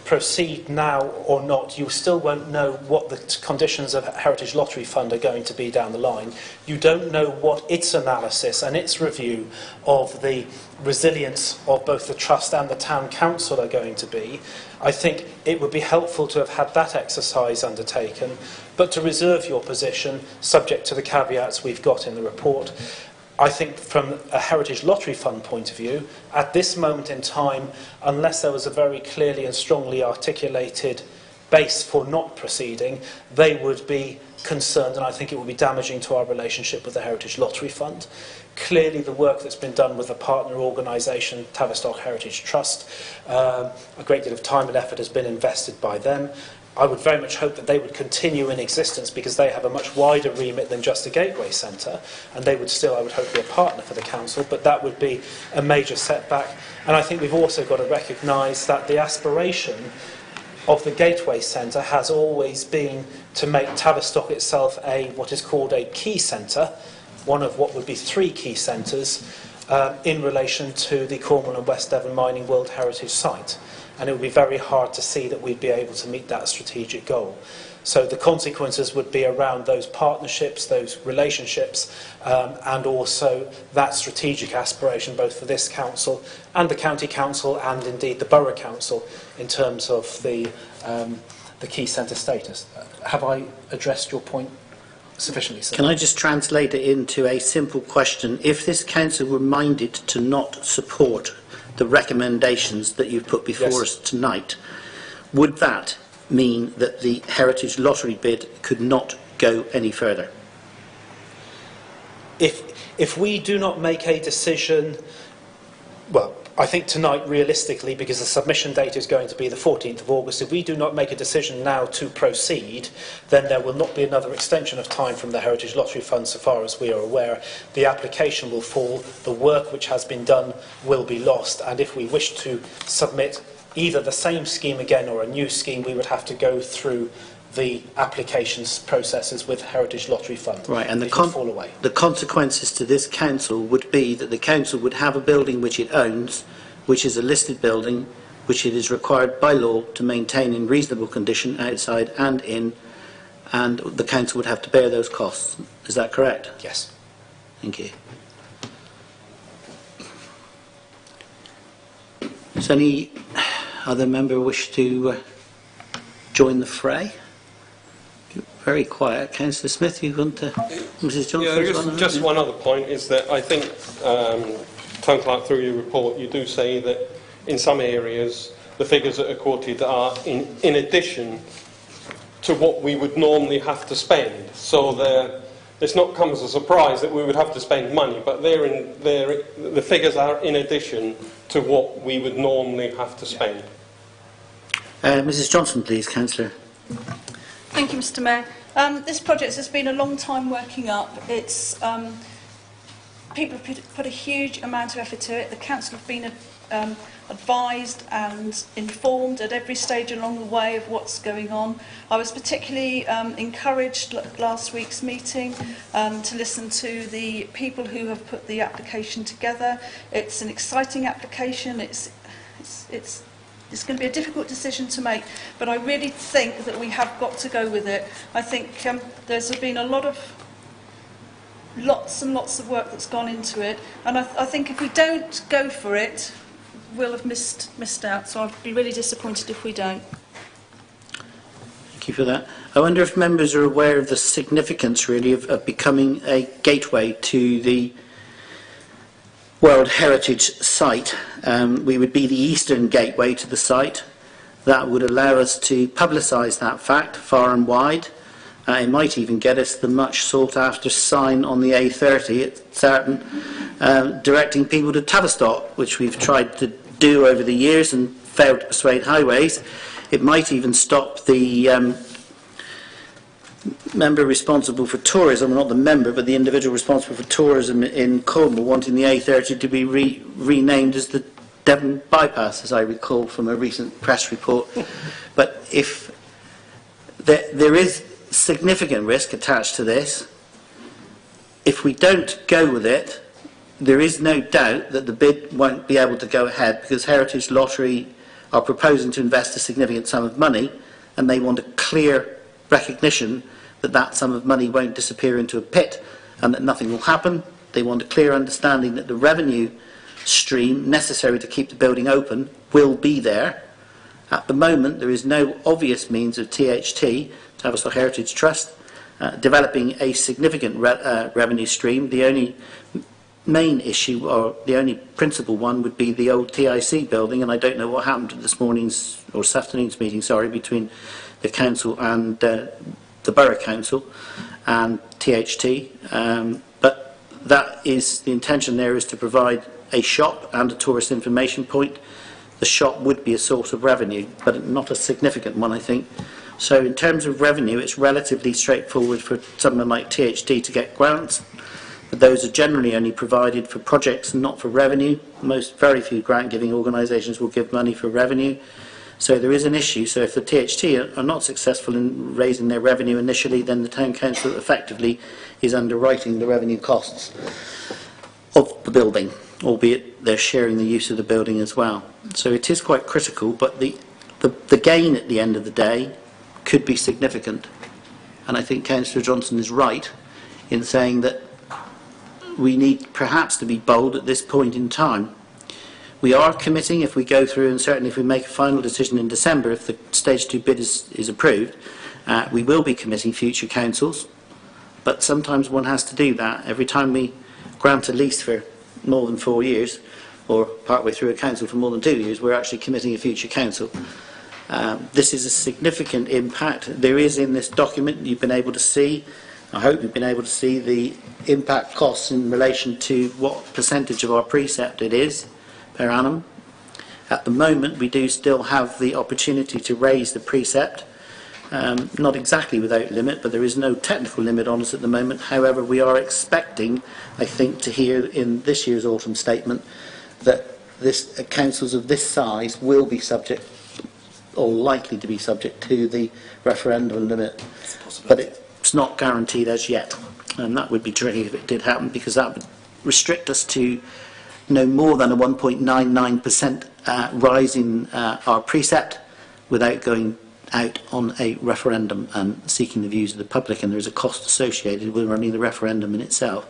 B: proceed now or not, you still won't know what the conditions of Heritage Lottery Fund are going to be down the line. You don't know what its analysis and its review of the resilience of both the Trust and the Town Council are going to be. I think it would be helpful to have had that exercise undertaken, but to reserve your position, subject to the caveats we've got in the report. I think from a Heritage Lottery Fund point of view, at this moment in time, unless there was a very clearly and strongly articulated base for not proceeding, they would be concerned, and I think it would be damaging to our relationship with the Heritage Lottery Fund. Clearly the work that's been done with the partner organisation, Tavistock Heritage Trust, a great deal of time and effort has been invested by them. I would very much hope that they would continue in existence because they have a much wider remit than just a gateway centre, and they would still, I would hope, be a partner for the council, but that would be a major setback. And I think we've also got to recognise that the aspiration of the gateway centre has always been to make Tavistock itself what is called a key centre, one of what would be 3 key centres in relation to the Cornwall and West Devon Mining World Heritage Site. And it would be very hard to see that we'd be able to meet that strategic goal. So the consequences would be around those partnerships, those relationships, and also that strategic aspiration both for this council and the county council and indeed the borough council in terms of the key centre status. Have I addressed your point? sufficiently so.
A: Can I just translate it into a simple question? If this council were minded to not support the recommendations that you've put before us tonight, would that mean that the Heritage Lottery bid could not go any further?
B: If we do not make a decision, well, I think tonight, realistically, because the submission date is going to be the 14th of August, if we do not make a decision now to proceed, then there will not be another extension of time from the Heritage Lottery Fund, so far as we are aware. The application will fall, the work which has been done will be lost, and if we wish to submit either the same scheme again or a new scheme, we would have to go through the applications processes with Heritage Lottery Fund.
A: Right, and
B: fall away.
A: the consequences to this council would be that the council would have a building which it owns, which is a listed building, which it is required by law to maintain in reasonable condition outside and in, and the council would have to bear those costs. Is that correct?
B: Yes.
A: Thank you. Does any other member wish to join the fray? Very quiet. Councillor Smith, you want to... Mrs Johnson?
D: Yeah, just one other point is that I think, Town Clerk, through your report, you do say that in some areas the figures that are quoted are in addition to what we would normally have to spend. So it's not come as a surprise that we would have to spend money, but the figures are in addition to what we would normally have to spend.
A: Mrs Johnson, please, Councillor.
G: Thank you, Mr Mayor. This project has been a long time working up. It's people have put a huge amount of effort to it. The council have been advised and informed at every stage along the way of what's going on. I was particularly encouraged at last week's meeting to listen to the people who have put the application together. It's an exciting application. It's going to be a difficult decision to make, but I really think that we have got to go with it. I think there's been lots and lots of work that's gone into it, and I think if we don't go for it, we'll have missed out. So I'd be really disappointed if we don't.
A: Thank you for that. I wonder if members are aware of the significance, really, of becoming a gateway to the World Heritage Site. We would be the eastern gateway to the site. That would allow us to publicise that fact far and wide. It might even get us the much sought after sign on the A30 at certain, directing people to Tavistock, which we've tried to do over the years and failed to persuade highways. It might even stop the member responsible for tourism, not the member, but the individual responsible for tourism in Cornwall, wanting the A30 to be renamed as the Devon Bypass, as I recall from a recent press report. But if there is significant risk attached to this, if we don't go with it, there is no doubt that the bid won't be able to go ahead, because Heritage Lottery are proposing to invest a significant sum of money, and they want a clear recognition that that sum of money won't disappear into a pit and that nothing will happen. They want a clear understanding that the revenue stream necessary to keep the building open will be there. At the moment, there is no obvious means of THT, Tavistock Heritage Trust, developing a significant revenue stream. The only main issue, or the only principal one, would be the old TIC building, and I don't know what happened at this morning's, or this afternoon's meeting, sorry, between the council and the Borough Council and THT, but that is the intention. There is to provide a shop and a tourist information point. The shop would be a source of revenue, but not a significant one, I think. So in terms of revenue, it's relatively straightforward for someone like THT to get grants, but those are generally only provided for projects and not for revenue. Very few grant-giving organisations will give money for revenue. So there is an issue. So if the THT are not successful in raising their revenue initially, then the Town Council effectively is underwriting the revenue costs of the building, albeit they're sharing the use of the building as well. So it is quite critical, but the gain at the end of the day could be significant. And I think Councillor Johnson is right in saying that we need perhaps to be bold at this point in time. We are committing, if we go through, and certainly if we make a final decision in December, if the Stage 2 bid is approved, we will be committing future councils but sometimes one has to do that. Every time we grant a lease for more than 4 years, or partway through a council for more than 2 years, we're actually committing a future council. This is a significant impact. There is in this document, you've been able to see, I hope you've been able to see the impact costs in relation to what percentage of our precept it is per annum. At the moment, we do still have the opportunity to raise the precept, not exactly without limit, but there is no technical limit on us at the moment. However, we are expecting, I think, to hear in this year's autumn statement that councils of this size will be subject, or likely to be subject, to the referendum limit. But it's not guaranteed as yet, and that would be tricky if it did happen, because that would restrict us to no more than a 1.99% rise in our precept without going out on a referendum and seeking the views of the public, and there is a cost associated with running the referendum in itself.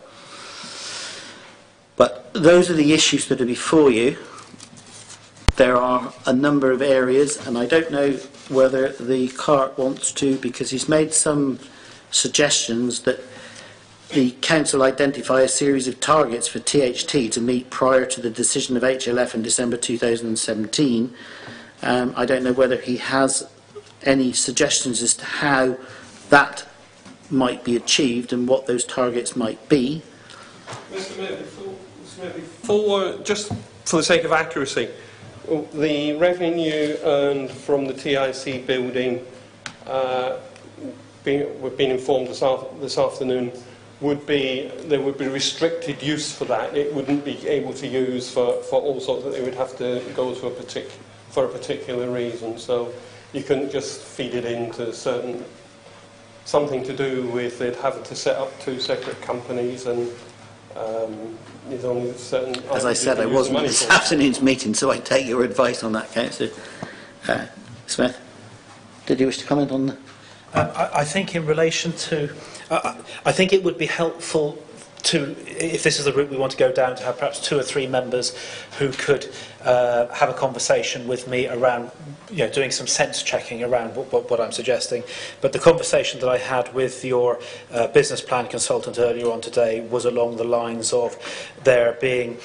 A: But those are the issues that are before you. There are a number of areas, and I don't know whether the clerk wants to, because he's made some suggestions that the council identify a series of targets for THT to meet prior to the decision of HLF in December 2017. I don't know whether he has any suggestions as to how that might be achieved and what those targets might be.
D: Mr. Mayor, just for the sake of accuracy, the revenue earned from the TIC building, we've been informed this afternoon, there would be restricted use for that. It wouldn't be able to use for all sorts. It would have to go to for a particular reason. So you couldn't just feed it into something to do with it having to set up 2 separate companies, and there's only certain.
A: As I said, I wasn't at this afternoon's meeting, so I take your advice on that, Councillor Smith. Did you wish to comment on that?
B: I think in relation to, I think it would be helpful to, if this is the route we want to go down, to have perhaps 2 or 3 members who could have a conversation with me around, doing some sense checking around what I'm suggesting. But the conversation that I had with your business plan consultant earlier on today was along the lines of there being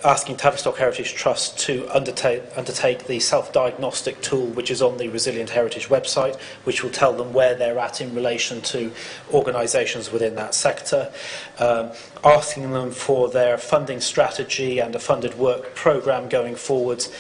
B: asking Tavistock Heritage Trust to undertake the self-diagnostic tool which is on the Resilient Heritage website, which will tell them where they're at in relation to organisations within that sector. Asking them for their funding strategy and a funded work programme going forwards,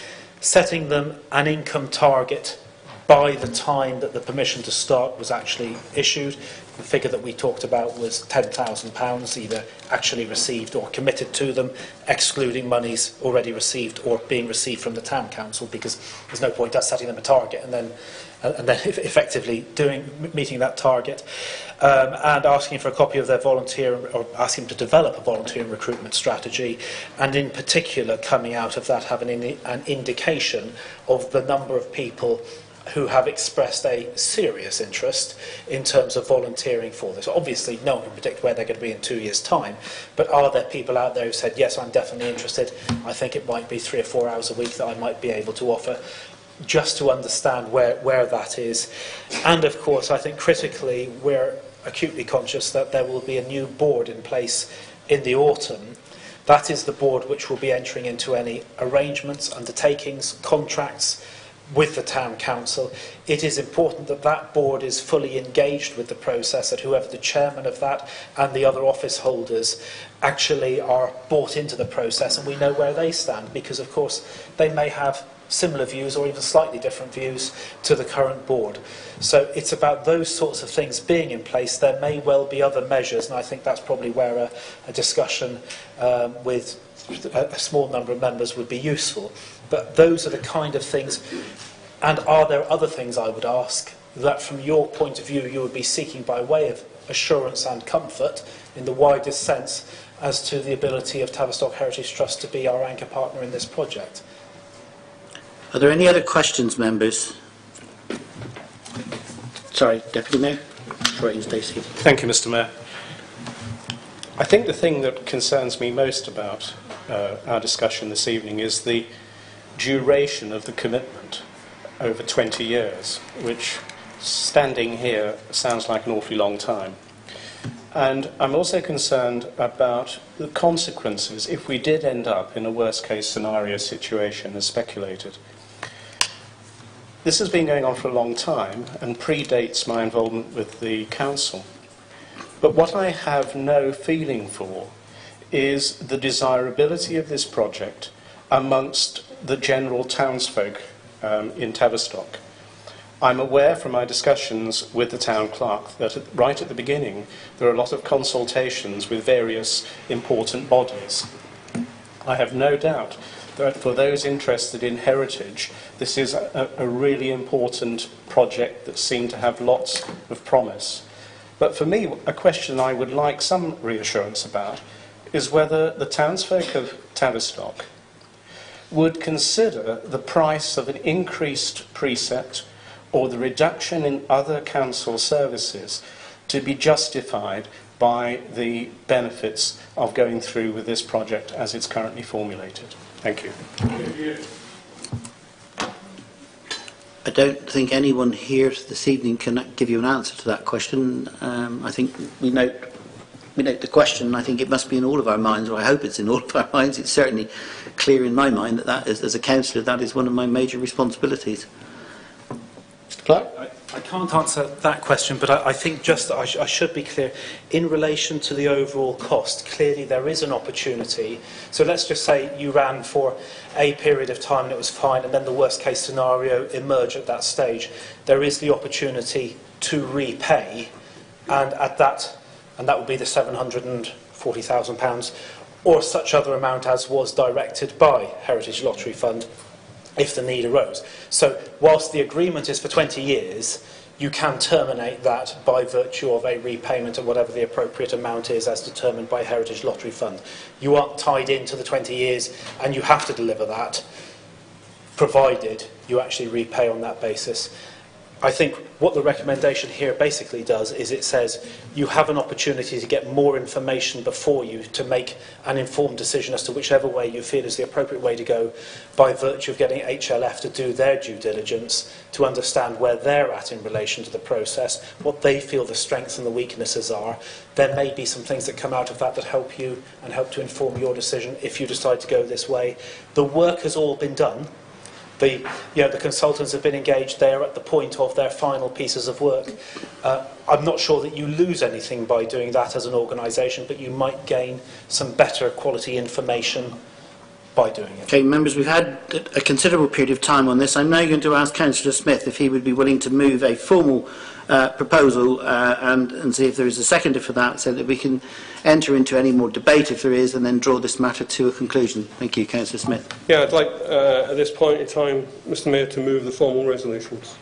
B: setting them an income target by the time that the permission to start was actually issued. The figure that we talked about was £10,000 either actually received or committed to them, excluding monies already received or being received from the town council, because there's no point us setting them a target and then effectively meeting that target, and asking for a copy of their volunteer, or asking them to develop a volunteer recruitment strategy, and in particular coming out of that having an indication of the number of people who have expressed a serious interest in terms of volunteering for this. Obviously, no one can predict where they're going to be in 2 years' time, but are there people out there who said, yes, I'm definitely interested, I think it might be 3 or 4 hours a week that I might be able to offer, just to understand where that is. And of course, I think critically, we're acutely conscious that there will be a new board in place in the autumn. That is the board which will be entering into any arrangements, undertakings, contracts with the town council. It is important that that board is fully engaged with the process, that whoever the chairman of that and the other office holders actually are bought into the process, and we know where they stand, because of course they may have similar views or even slightly different views to the current board. So it's about those sorts of things being in place. There may well be other measures, and I think that's probably where a discussion with a small number of members would be useful. But those are the kind of things. And are there other things, I would ask, that from your point of view you would be seeking by way of assurance and comfort in the widest sense as to the ability of Tavistock Heritage Trust to be our anchor partner in this project?
A: Are there any other questions, members? Sorry, Deputy Mayor. Stacey.
H: Thank you, Mr. Mayor. I think the thing that concerns me most about our discussion this evening is the duration of the commitment over 20 years, which, standing here, sounds like an awfully long time. And I'm also concerned about the consequences if we did end up in a worst-case scenario situation as speculated. This has been going on for a long time and predates my involvement with the council. But what I have no feeling for is the desirability of this project amongst the general townsfolk in Tavistock. I'm aware from my discussions with the town clerk that right at the beginning there are a lot of consultations with various important bodies. I have no doubt that for those interested in heritage, this is a really important project that seemed to have lots of promise. But for me, a question I would like some reassurance about is whether the townsfolk of Tavistock would consider the price of an increased precept or the reduction in other council services to be justified by the benefits of going through with this project as it's currently formulated. Thank you.
A: I don't think anyone here this evening can give you an answer to that question. I think we note the question. I think it must be in all of our minds, or I hope it's in all of our minds. It's certainly clear in my mind that is, as a councillor, that is one of my major responsibilities. Mr. Clark?
B: I can't answer that question, but I think just that I should be clear. In relation to the overall cost, clearly there is an opportunity. So let's just say you ran for a period of time and it was fine, and then the worst case scenario emerged at that stage. There is the opportunity to repay, and that would be the £740,000 or such other amount as was directed by Heritage Lottery Fund, if the need arose. So whilst the agreement is for 20 years, you can terminate that by virtue of a repayment of whatever the appropriate amount is as determined by Heritage Lottery Fund. You aren't tied into the 20 years and you have to deliver that, provided you actually repay on that basis. I think what the recommendation here basically does is it says you have an opportunity to get more information before you to make an informed decision as to whichever way you feel is the appropriate way to go, by virtue of getting HLF to do their due diligence, to understand where they're at in relation to the process, what they feel the strengths and the weaknesses are. There may be some things that come out of that that help you and help to inform your decision if you decide to go this way. The work has all been done. The consultants have been engaged. They are at the point of their final pieces of work. I'm not sure that you lose anything by doing that as an organisation, but you might gain some better quality information by doing it.
A: Okay, members, we've had a considerable period of time on this. I'm now going to ask Councillor Smith if he would be willing to move a formal proposal and see if there is a seconder for that, so that we can enter into any more debate if there is, and then draw this matter to a conclusion. Thank you, Councillor Smith.
D: Yeah, I'd like at this point in time, Mr Mayor, to move the formal resolutions.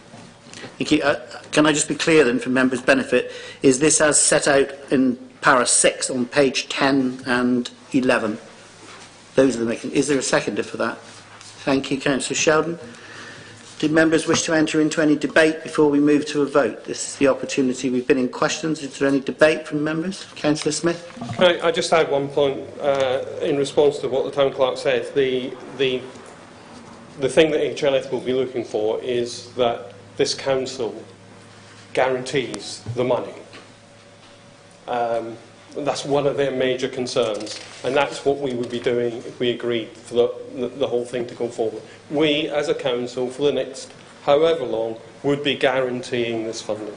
A: Thank you. Can I just be clear then, for members' benefit, is this as set out in para 6 on page 10 and 11? Those are the making. Is there a seconder for that? Thank you, Councillor Sheldon. Do members wish to enter into any debate before we move to a vote? This is the opportunity. We've been in questions. Is there any debate from members? Councillor Smith?
D: I just add one point in response to what the town clerk said. The thing that HLF will be looking for is that this council guarantees the money. That's one of their major concerns, and that's what we would be doing if we agreed for the whole thing to go forward. We, as a council, for the next however long, would be guaranteeing this funding.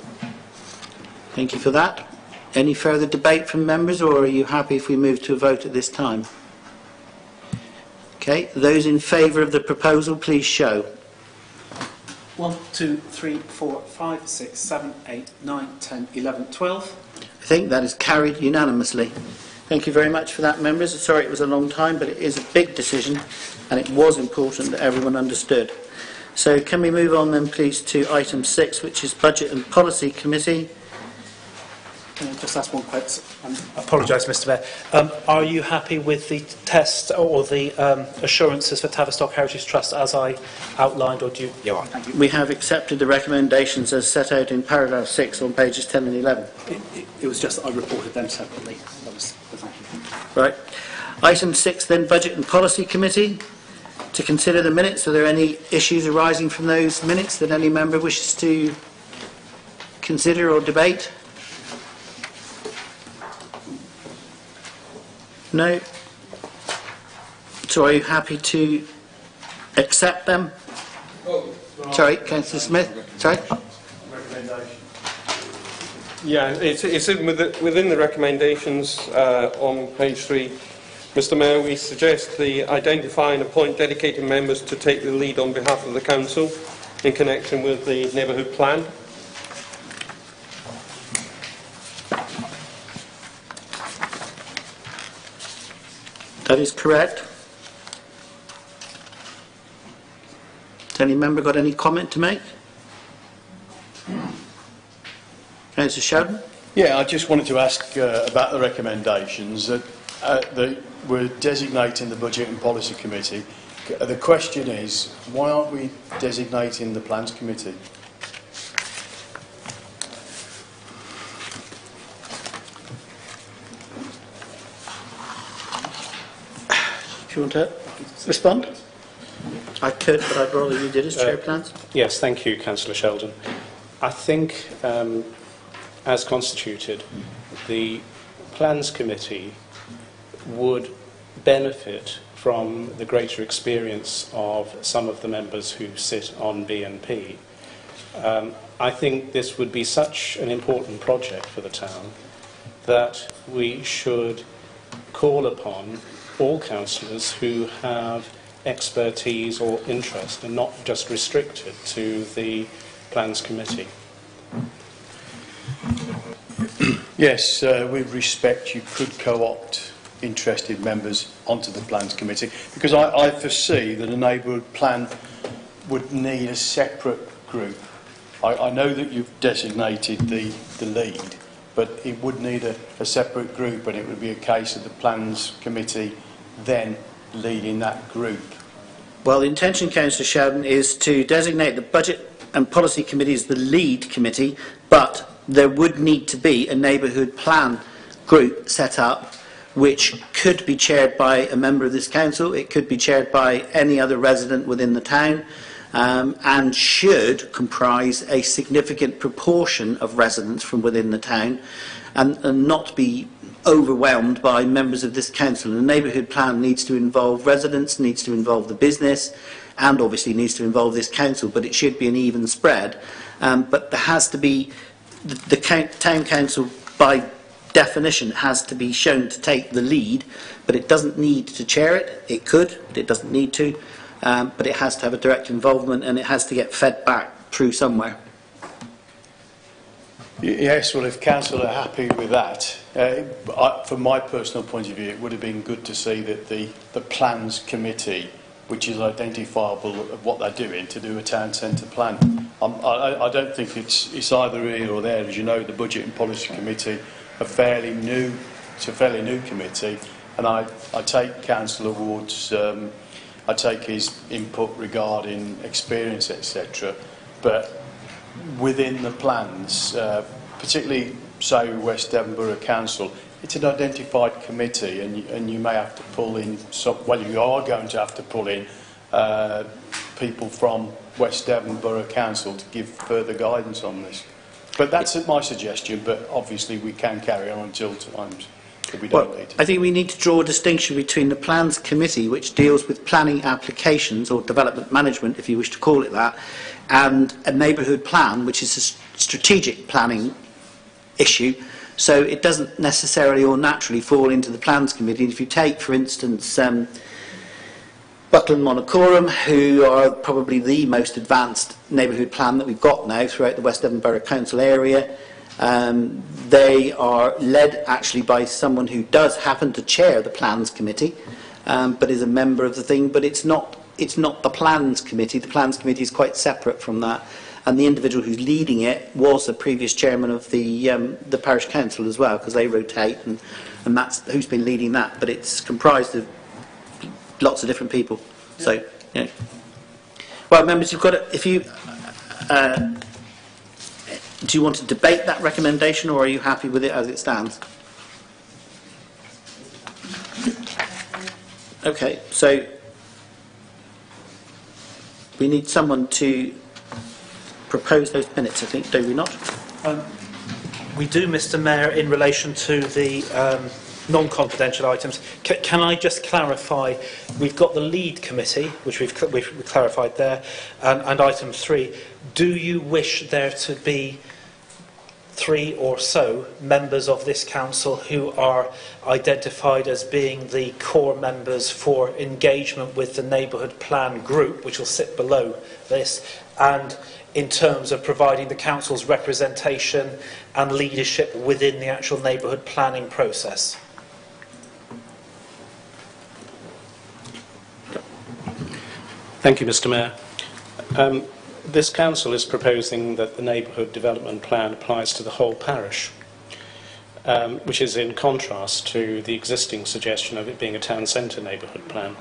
A: Thank you for that. Any further debate from members, or are you happy if we move to a vote at this time? Okay, those in favour of the proposal, please show.
B: 1, 2, 3, 4, 5, 6, 7, 8, 9, 10, 11, 12.
A: I think that is carried unanimously. Thank you very much for that, members. Sorry it was a long time, but it is a big decision, and it was important that everyone understood. So can we move on then, please, to item 6, which is Budget and Policy Committee.
B: Can I just ask one question? I apologise, Mr Mayor. Are you happy with the test or the assurances for Tavistock Heritage Trust as I outlined, or do you? You are. Thank you.
A: We have accepted the recommendations as set out in paragraph 6 on pages 10 and 11.
B: It was just that I reported them separately. That was thank you.
A: Right. Item 6 then, Budget and Policy Committee. To consider the minutes, are there any issues arising from those minutes that any member wishes to consider or debate? No? So are you happy to accept them? Sorry, Councillor Smith? Sorry?
D: Yeah, it's within the recommendations on page 3. Mr Mayor, we suggest the identify and appoint dedicated members to take the lead on behalf of the Council in connection with the neighbourhood plan.
A: That is correct. Has any member got any comment to make? Councillor Sheldon?
I: Yeah, I just wanted to ask about the recommendations that we're designating the Budget and Policy Committee. The question is, why aren't we designating the Plans Committee?
A: Do you want to respond? I could, but I'd rather you did as Chair of Plans.
H: Yes, thank you, Councillor Sheldon. I think, as constituted, the Plans Committee would benefit from the greater experience of some of the members who sit on B&P. I think this would be such an important project for the town that we should call upon all councillors who have expertise or interest and not just restricted to the Plans Committee.
I: Yes, with respect, you could co-opt interested members onto the Plans Committee, because I foresee that a neighbourhood plan would need a separate group. I know that you've designated the lead, but it would need a separate group, and it would be a case of the Plans Committee then leading that group.
A: Well, the intention, Councillor Sheldon, is to designate the Budget and Policy Committee as the lead committee, but there would need to be a neighbourhood plan group set up, which could be chaired by a member of this council, it could be chaired by any other resident within the town, and should comprise a significant proportion of residents from within the town, and not be overwhelmed by members of this council. And the neighbourhood plan needs to involve residents, needs to involve the business, and obviously needs to involve this council, but it should be an even spread. But there has to be, the town council by definition has to be shown to take the lead, but it doesn't need to chair it. It could, but it doesn't need to. But it has to have a direct involvement, and it has to get fed back through somewhere.
I: Yes, well, if council are happy with that, from my personal point of view, it would have been good to see that the Plans Committee, which is identifiable of what they're doing, to do a town centre plan. I don't think it's either here or there. As you know, the Budget and Policy Committee are fairly new. It's a fairly new committee, and I take Councillor Ward's, I take his input regarding experience, etc. But within the plans, particularly say West Devon Borough Council, it's an identified committee, and you may have to pull in you are going to have to pull in people from West Devon Borough Council to give further guidance on this. But that's my suggestion, but obviously we can carry on until times if we don't need to.
A: I think we need to draw a distinction between the Plans Committee, which deals with planning applications, or development management, if you wish to call it that, and a neighbourhood plan, which is a strategic planning issue. So it doesn't necessarily or naturally fall into the Plans Committee. If you take, for instance, Buckland Monacorum, who are probably the most advanced neighbourhood plan that we've got now throughout the West Devon Borough Council area, they are led actually by someone who does happen to chair the Plans Committee, but is a member of the thing. But it's not the Plans Committee. The Plans Committee is quite separate from that. And the individual who's leading it was a previous chairman of the parish council as well, because they rotate, and that's who's been leading that. But it's comprised of lots of different people. So, you know. Well, members, you've got to, if you do you want to debate that recommendation, or are you happy with it as it stands? Okay, so we need someone to propose those minutes, I think, do we not?
B: We do, Mr Mayor, in relation to the non-confidential items. Can I just clarify, we've got the lead committee, which we've clarified there, and item 3. Do you wish there to be 3 or so members of this council who are identified as being the core members for engagement with the neighbourhood plan group, which will sit below this, and in terms of providing the council's representation and leadership within the actual neighbourhood planning process?
H: Thank you, Mr. Mayor. This council is proposing that the neighbourhood development plan applies to the whole parish, which is in contrast to the existing suggestion of it being a town centre neighbourhood plan.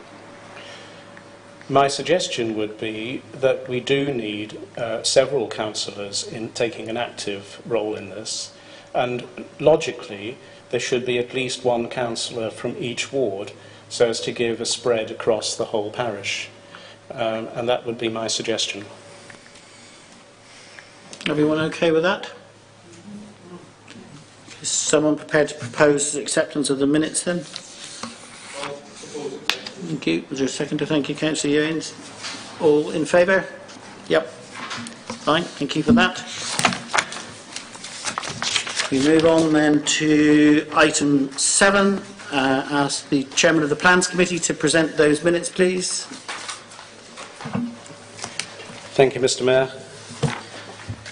H: My suggestion would be that we do need several councillors in taking an active role in this, and logically there should be at least one councillor from each ward so as to give a spread across the whole parish. And that would be my suggestion.
A: Everyone okay with that? Is someone prepared to propose acceptance of the minutes then? Thank you. Was there a second? Thank you, Councillor Ewins. All in favour? Yep. Fine. Thank you for that. We move on then to item 7. Ask the Chairman of the Plans Committee to present those minutes, please.
H: Thank you, Mr. Mayor.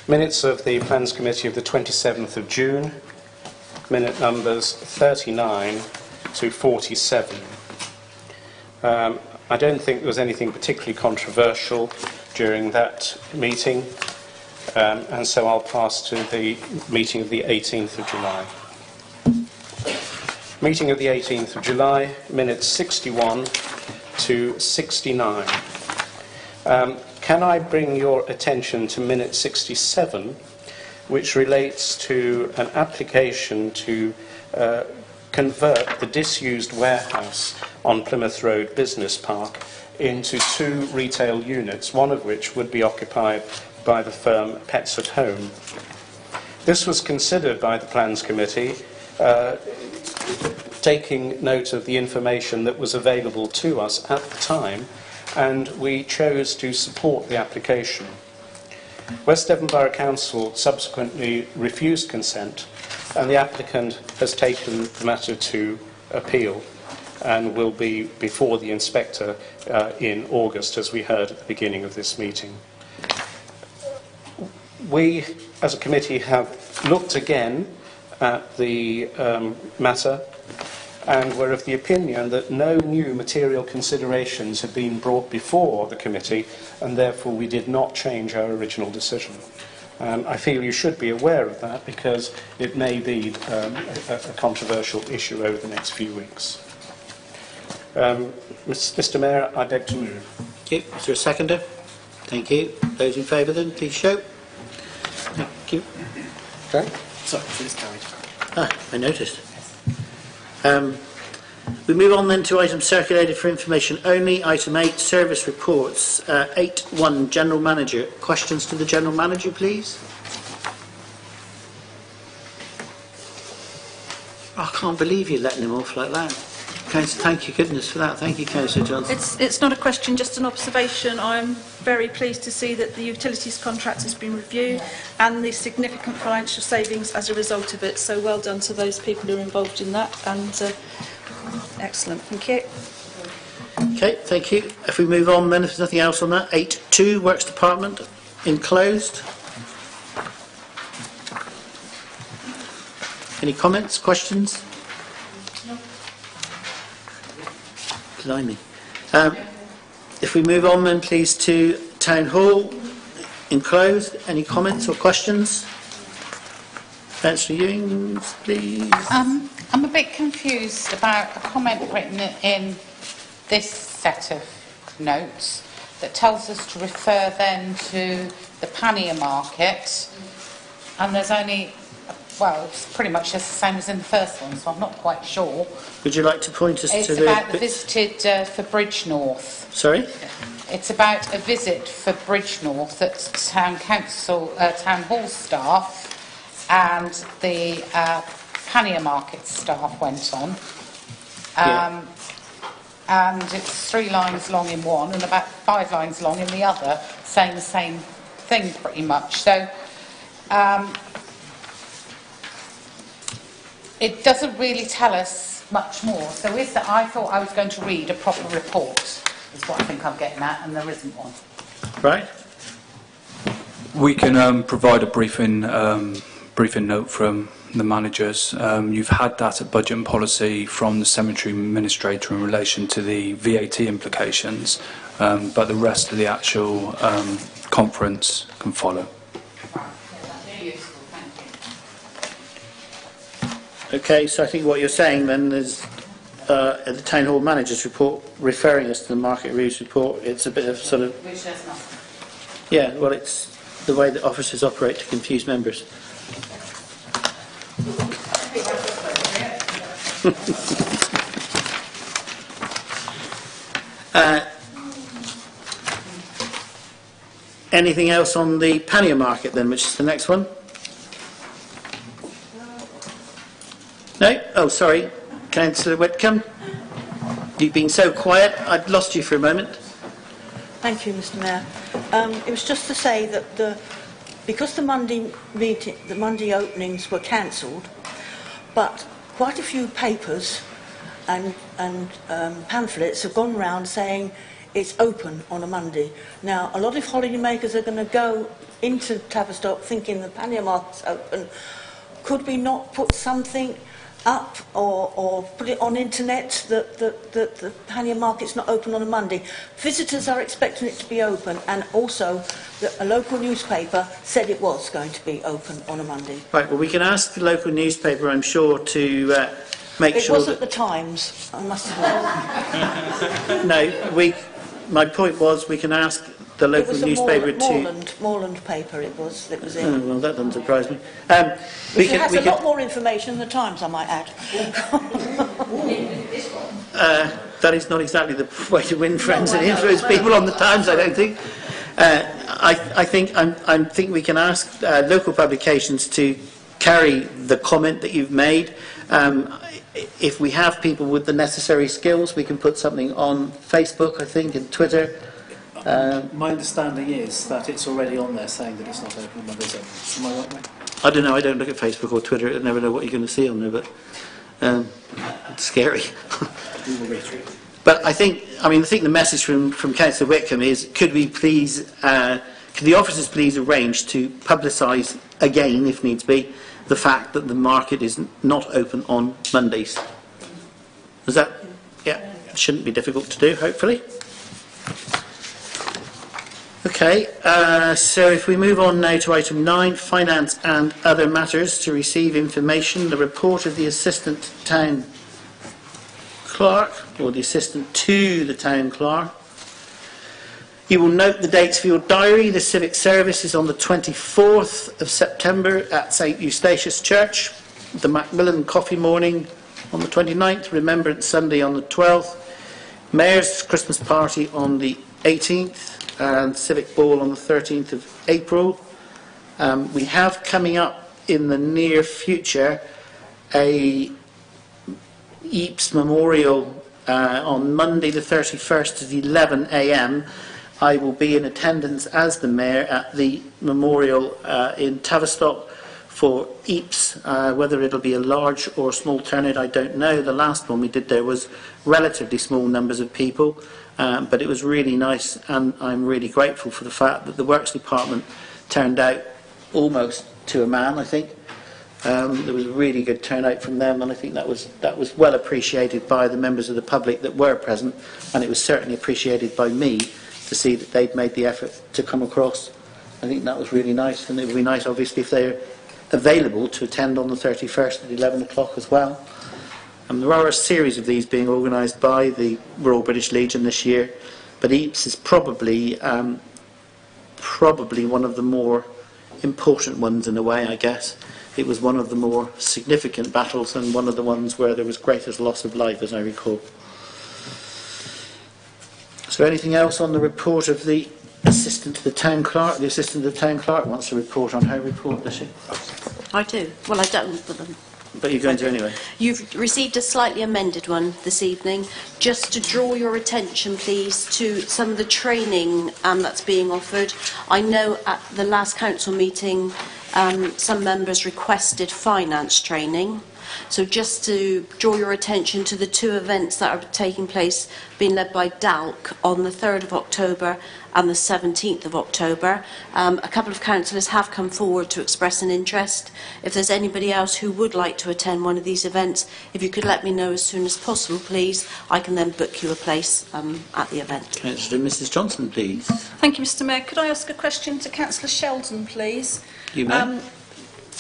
H: Minutes of the Plans Committee of the 27th of June, minute numbers 39 to 47. I don't think there was anything particularly controversial during that meeting, and so I'll pass to the meeting of the 18th of July. Meeting of the 18th of July, minutes 61 to 69. Can I bring your attention to minute 67, which relates to an application to convert the disused warehouse on Plymouth Road Business Park into 2 retail units, one of which would be occupied by the firm Pets at Home. This was considered by the Plans Committee, taking note of the information that was available to us at the time, and we chose to support the application. West Devon Borough Council subsequently refused consent, and the applicant has taken the matter to appeal and will be before the inspector in August, as we heard at the beginning of this meeting. We, as a committee, have looked again at the matter, and we're of the opinion that no new material considerations have been brought before the committee, and therefore we did not change our original decision. I feel you should be aware of that because it may be a controversial issue over the next few weeks. Mr. Mayor, I beg to move.
A: Thank you. Is there a seconder? Thank you. Those in favour then, please show. Thank you.
H: Okay.
A: Sorry, please carried. I noticed. We move on then to items circulated for information only. Item 8, service reports. 8.1, General Manager. Questions to the General Manager, please? I can't believe you're letting him off like that. Councillor, thank you goodness for that. Thank you, Councillor Johnson.
G: It's not a question, just an observation. I'm very pleased to see that the utilities contract has been reviewed and the significant financial savings as a result of it. So well done to those people who are involved in that, and excellent. Thank you.
A: Okay, thank you. If we move on then, if there's nothing else on that, 8.2, Works Department, enclosed. Any comments, questions? Blimey. If we move on then please to Town Hall, enclosed. Any comments or questions? Councillor Ewings, please.
C: I'm a bit confused about a comment written in this set of notes that tells us to refer then to the pannier market, and there's only, well, it's pretty much just the same as in the first one, so I'm not quite sure.
A: Would you like to point us
C: it's
A: to the...
C: It's about the visited for Bridgenorth.
A: Sorry?
C: It's about a visit for Bridgenorth that Town Hall staff and the Pannier Market staff went on.
A: Yeah.
C: And it's 3 lines long in one and about 5 lines long in the other, saying the same thing pretty much. So it doesn't really tell us much more. So I thought I was going to read a proper report, is what I think I'm getting at, and there isn't one.
A: Right.
J: We can provide a briefing note from the managers. You've had that at budget and policy from the cemetery administrator in relation to the VAT implications, but the rest of the actual conference can follow.
A: Okay, so I think what you're saying then is at the Town Hall Manager's report, referring us to the Market Reviews report, it's a bit of sort of...
C: Which there's not.
A: Yeah, well, it's the way that officers operate to confuse members. Anything else on the pannier market then, which is the next one? No? Oh, sorry. Councillor Whitcomb. You've been so quiet, I'd lost you for a moment.
K: Thank you, Mr. Mayor. It was just to say that because the Monday openings were cancelled, but quite a few papers and pamphlets have gone round saying it's open on a Monday. Now, a lot of holidaymakers are going to go into Tavistock thinking the pannier market's open. Could we not put something up or put it on internet that the pannier market's not open on a Monday? Visitors are expecting it to be open, and also that a local newspaper said it was going to be open on a Monday.
A: Right, well, we can ask the local newspaper, I'm sure, to make sure
K: it wasn't the Times, I must admit.
A: No, my point was we can ask the local newspaper
K: Moorland paper it was that was in.
A: Oh, well, that doesn't surprise me.
K: It has a lot more information than the Times, I might add.
A: That is not exactly the way to win friends and influence people on the Times, I don't think. I think we can ask local publications to carry the comment that you've made. If we have people with the necessary skills, we can put something on Facebook, I think, and Twitter.
B: My understanding is that it's already on there saying that it's not open on Mondays. Am I right, mate?
A: I don't know, I don't look at Facebook or Twitter, I never know what you're going to see on there, but it's scary.
B: We will reiterate.
A: But I think the message from Councillor Whitcomb is, could the officers please arrange to publicise again, if needs be, the fact that the market is not open on Mondays. Is that, yeah, shouldn't be difficult to do, hopefully. Okay, so if we move on now to item 9, finance and other matters, to receive information, the report of the Assistant Town Clerk, or the Assistant to the Town Clerk. You will note the dates for your diary. The civic service is on the 24th of September at St Eustatius Church. The Macmillan Coffee Morning on the 29th. Remembrance Sunday on the 12th. Mayor's Christmas Party on the 18th. And Civic Ball on the 13th of April. We have coming up in the near future a Eeps Memorial on Monday the 31st at 11 a.m. I will be in attendance as the Mayor at the memorial in Tavistock for Eeps. Whether it'll be a large or small turnout, I don't know. The last one we did there was relatively small numbers of people, but it was really nice, and I'm really grateful for the fact that the Works Department turned out almost to a man, I think. There was a really good turnout from them, and I think that was well appreciated by the members of the public that were present, and it was certainly appreciated by me to see that they'd made the effort to come across. I think that was really nice, and it would be nice, obviously, if they're available to attend on the 31st at 11 o'clock as well. There are a series of these being organised by the Royal British Legion this year, but Eeps is probably one of the more important ones in a way, I guess. It was one of the more significant battles and one of the ones where there was greatest loss of life, as I recall. Is there anything else on the report of the Assistant to the Town Clerk? The Assistant to the Town Clerk wants to report on her report, does she?
K: I do. Well, I don't, but
A: but you're going to anyway.
L: You've received a slightly amended one this evening. Just to draw your attention, please, to some of the training that's being offered. I know at the last council meeting, some members requested finance training. So just to draw your attention to the two events that are taking place, being led by DALC on the 3rd of October and the 17th of October. A couple of councillors have come forward to express an interest. If there's anybody else who would like to attend one of these events, if you could let me know as soon as possible, please, I can then book you a place at the event.
A: Councillor Mrs Johnson, please.
G: Thank you, Mr Mayor. Could I ask a question to Councillor Sheldon, please?
A: You may.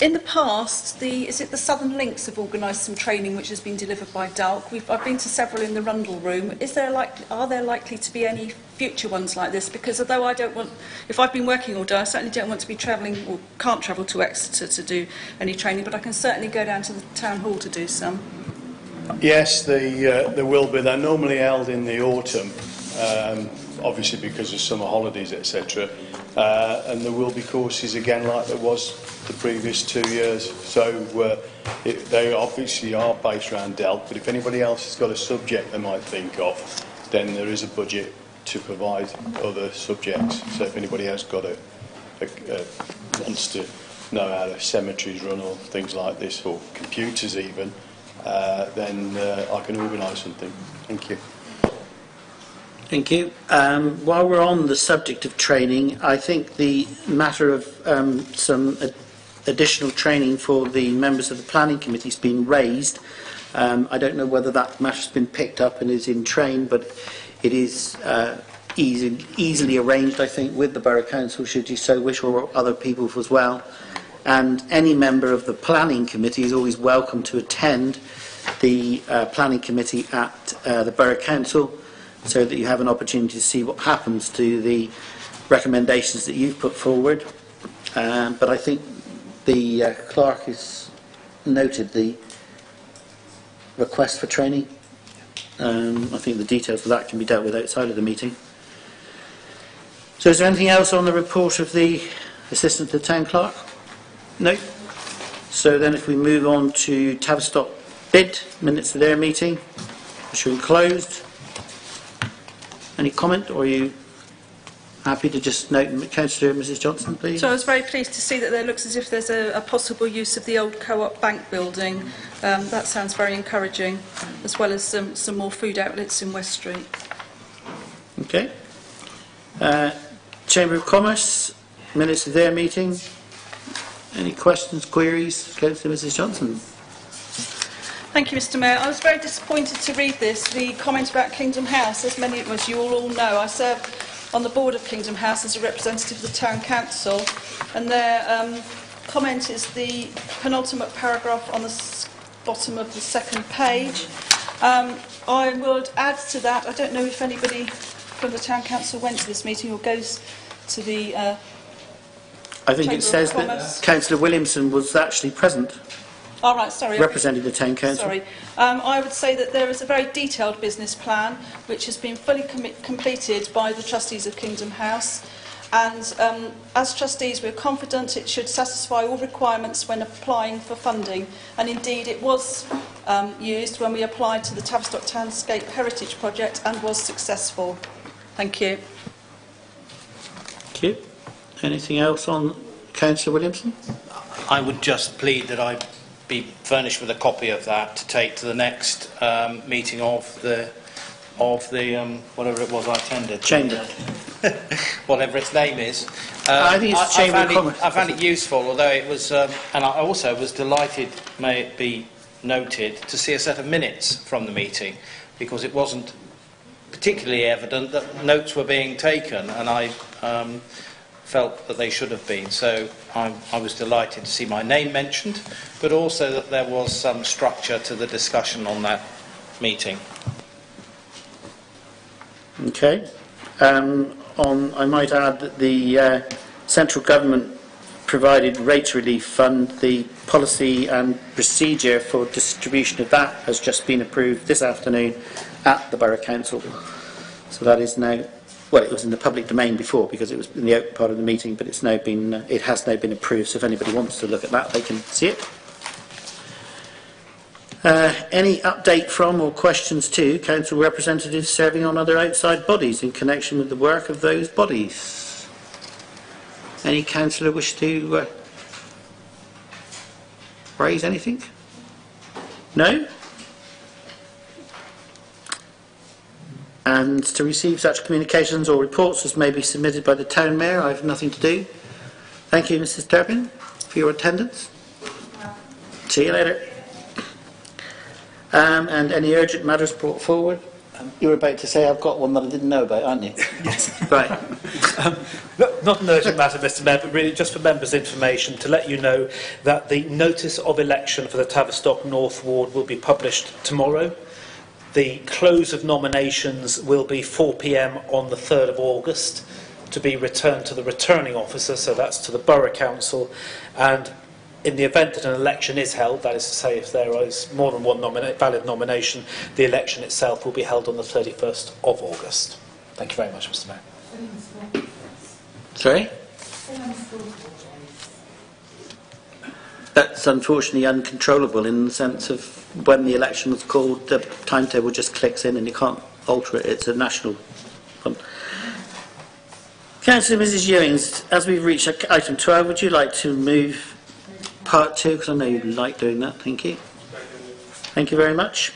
G: In the past, the Southern Links have organised some training which has been delivered by DALC. I've been to several in the Rundle Room. Are there likely to be any future ones like this? Because although if I've been working all day, I certainly don't want to be travelling or can't travel to Exeter to do any training, but I can certainly go down to the Town Hall to do some.
I: Yes, there will be. They're normally held in the autumn, obviously because of summer holidays, etc. And there will be courses again like there was the previous 2 years. So they obviously are based around DELC, but if anybody else has got a subject they might think of, then there is a budget to provide other subjects. So if anybody else wants to know how the cemeteries run or things like this, or computers even, then I can organise something. Thank you.
A: Thank you. While we're on the subject of training, I think the matter of some additional training for the members of the planning committee has been raised. I don't know whether that matter's been picked up and is in train, but it is easily arranged, I think, with the Borough Council, should you so wish, or other people as well. And any member of the planning committee is always welcome to attend the planning committee at the Borough Council, so that you have an opportunity to see what happens to the recommendations that you've put forward. But I think the clerk has noted the request for training. I think the details for that can be dealt with outside of the meeting. So is there anything else on the report of the Assistant to the Town Clerk? No? So then if we move on to Tavistock bid, minutes of their meeting, which are enclosed. Any comment, or are you happy to just note, Councillor Mrs Johnson, please?
G: So I was very pleased to see that there looks as if there's a possible use of the old Co-op bank building. That sounds very encouraging, as well as some more food outlets in West Street.
A: Okay. Chamber of Commerce, minutes of their meeting. Any questions, queries? Councillor Mrs Johnson.
G: Thank you, Mr Mayor. I was very disappointed to read this, the comment about Kingdom House. As many of you all know, I serve on the board of Kingdom House as a representative of the Town Council, and their comment is the penultimate paragraph on the bottom of the second page. I would add to that, I don't know if anybody from the Town Council went to this meeting or goes to the
A: I think it says that Councillor Williamson was actually present.
G: All right, sorry.
A: Representing the Town Council.
G: Sorry. I would say that there is a very detailed business plan which has been fully completed by the trustees of Kingdom House, and as trustees we're confident it should satisfy all requirements when applying for funding, and indeed it was used when we applied to the Tavistock Townscape Heritage Project and was successful. Thank you.
A: Thank you. Anything else on Councillor Williamson?
M: I would just plead that I be furnished with a copy of that to take to the next meeting of the whatever it was I attended.
A: Chamber.
M: Whatever its name is.
A: I think it's Chamber of Commerce.
M: I found it useful, although it was, and I also was delighted, may it be noted, to see a set of minutes from the meeting, because it wasn't particularly evident that notes were being taken, and I felt that they should have been. So I was delighted to see my name mentioned, but also that there was some structure to the discussion on that meeting.
A: Okay. I might add that the central government provided rates relief fund. The policy and procedure for distribution of that has just been approved this afternoon at the Borough Council. So that is now, well, it was in the public domain before because it was in the open part of the meeting, but it has now been approved. So if anybody wants to look at that, they can see it. Any update from or questions to council representatives serving on other outside bodies in connection with the work of those bodies? Any councillor wish to raise anything? No? And to receive such communications or reports as may be submitted by the Town Mayor, I have nothing to do. Thank you, Mrs Turpin, for your attendance. See you later. And any urgent matters brought forward?
N: You were about to say I've got one that I didn't know about, aren't you?
A: Yes. Right.
B: Not an urgent matter, Mr Mayor, but really just for members' information to let you know that the notice of election for the Tavistock North Ward will be published tomorrow. The close of nominations will be 4 p.m. on the 3rd of August to be returned to the returning officer, so that's to the Borough Council, and in the event that an election is held, that is to say if there is more than one valid nomination, the election itself will be held on the 31st of August. Thank you very much, Mr Mayor.
A: Sorry? That's unfortunately uncontrollable in the sense of when the election was called, the timetable just clicks in and you can't alter it. It's a national one. Councillor Mrs Ewings, as we've reached item 12, would you like to move part 2? Because I know you like doing that. Thank you. Thank you very much.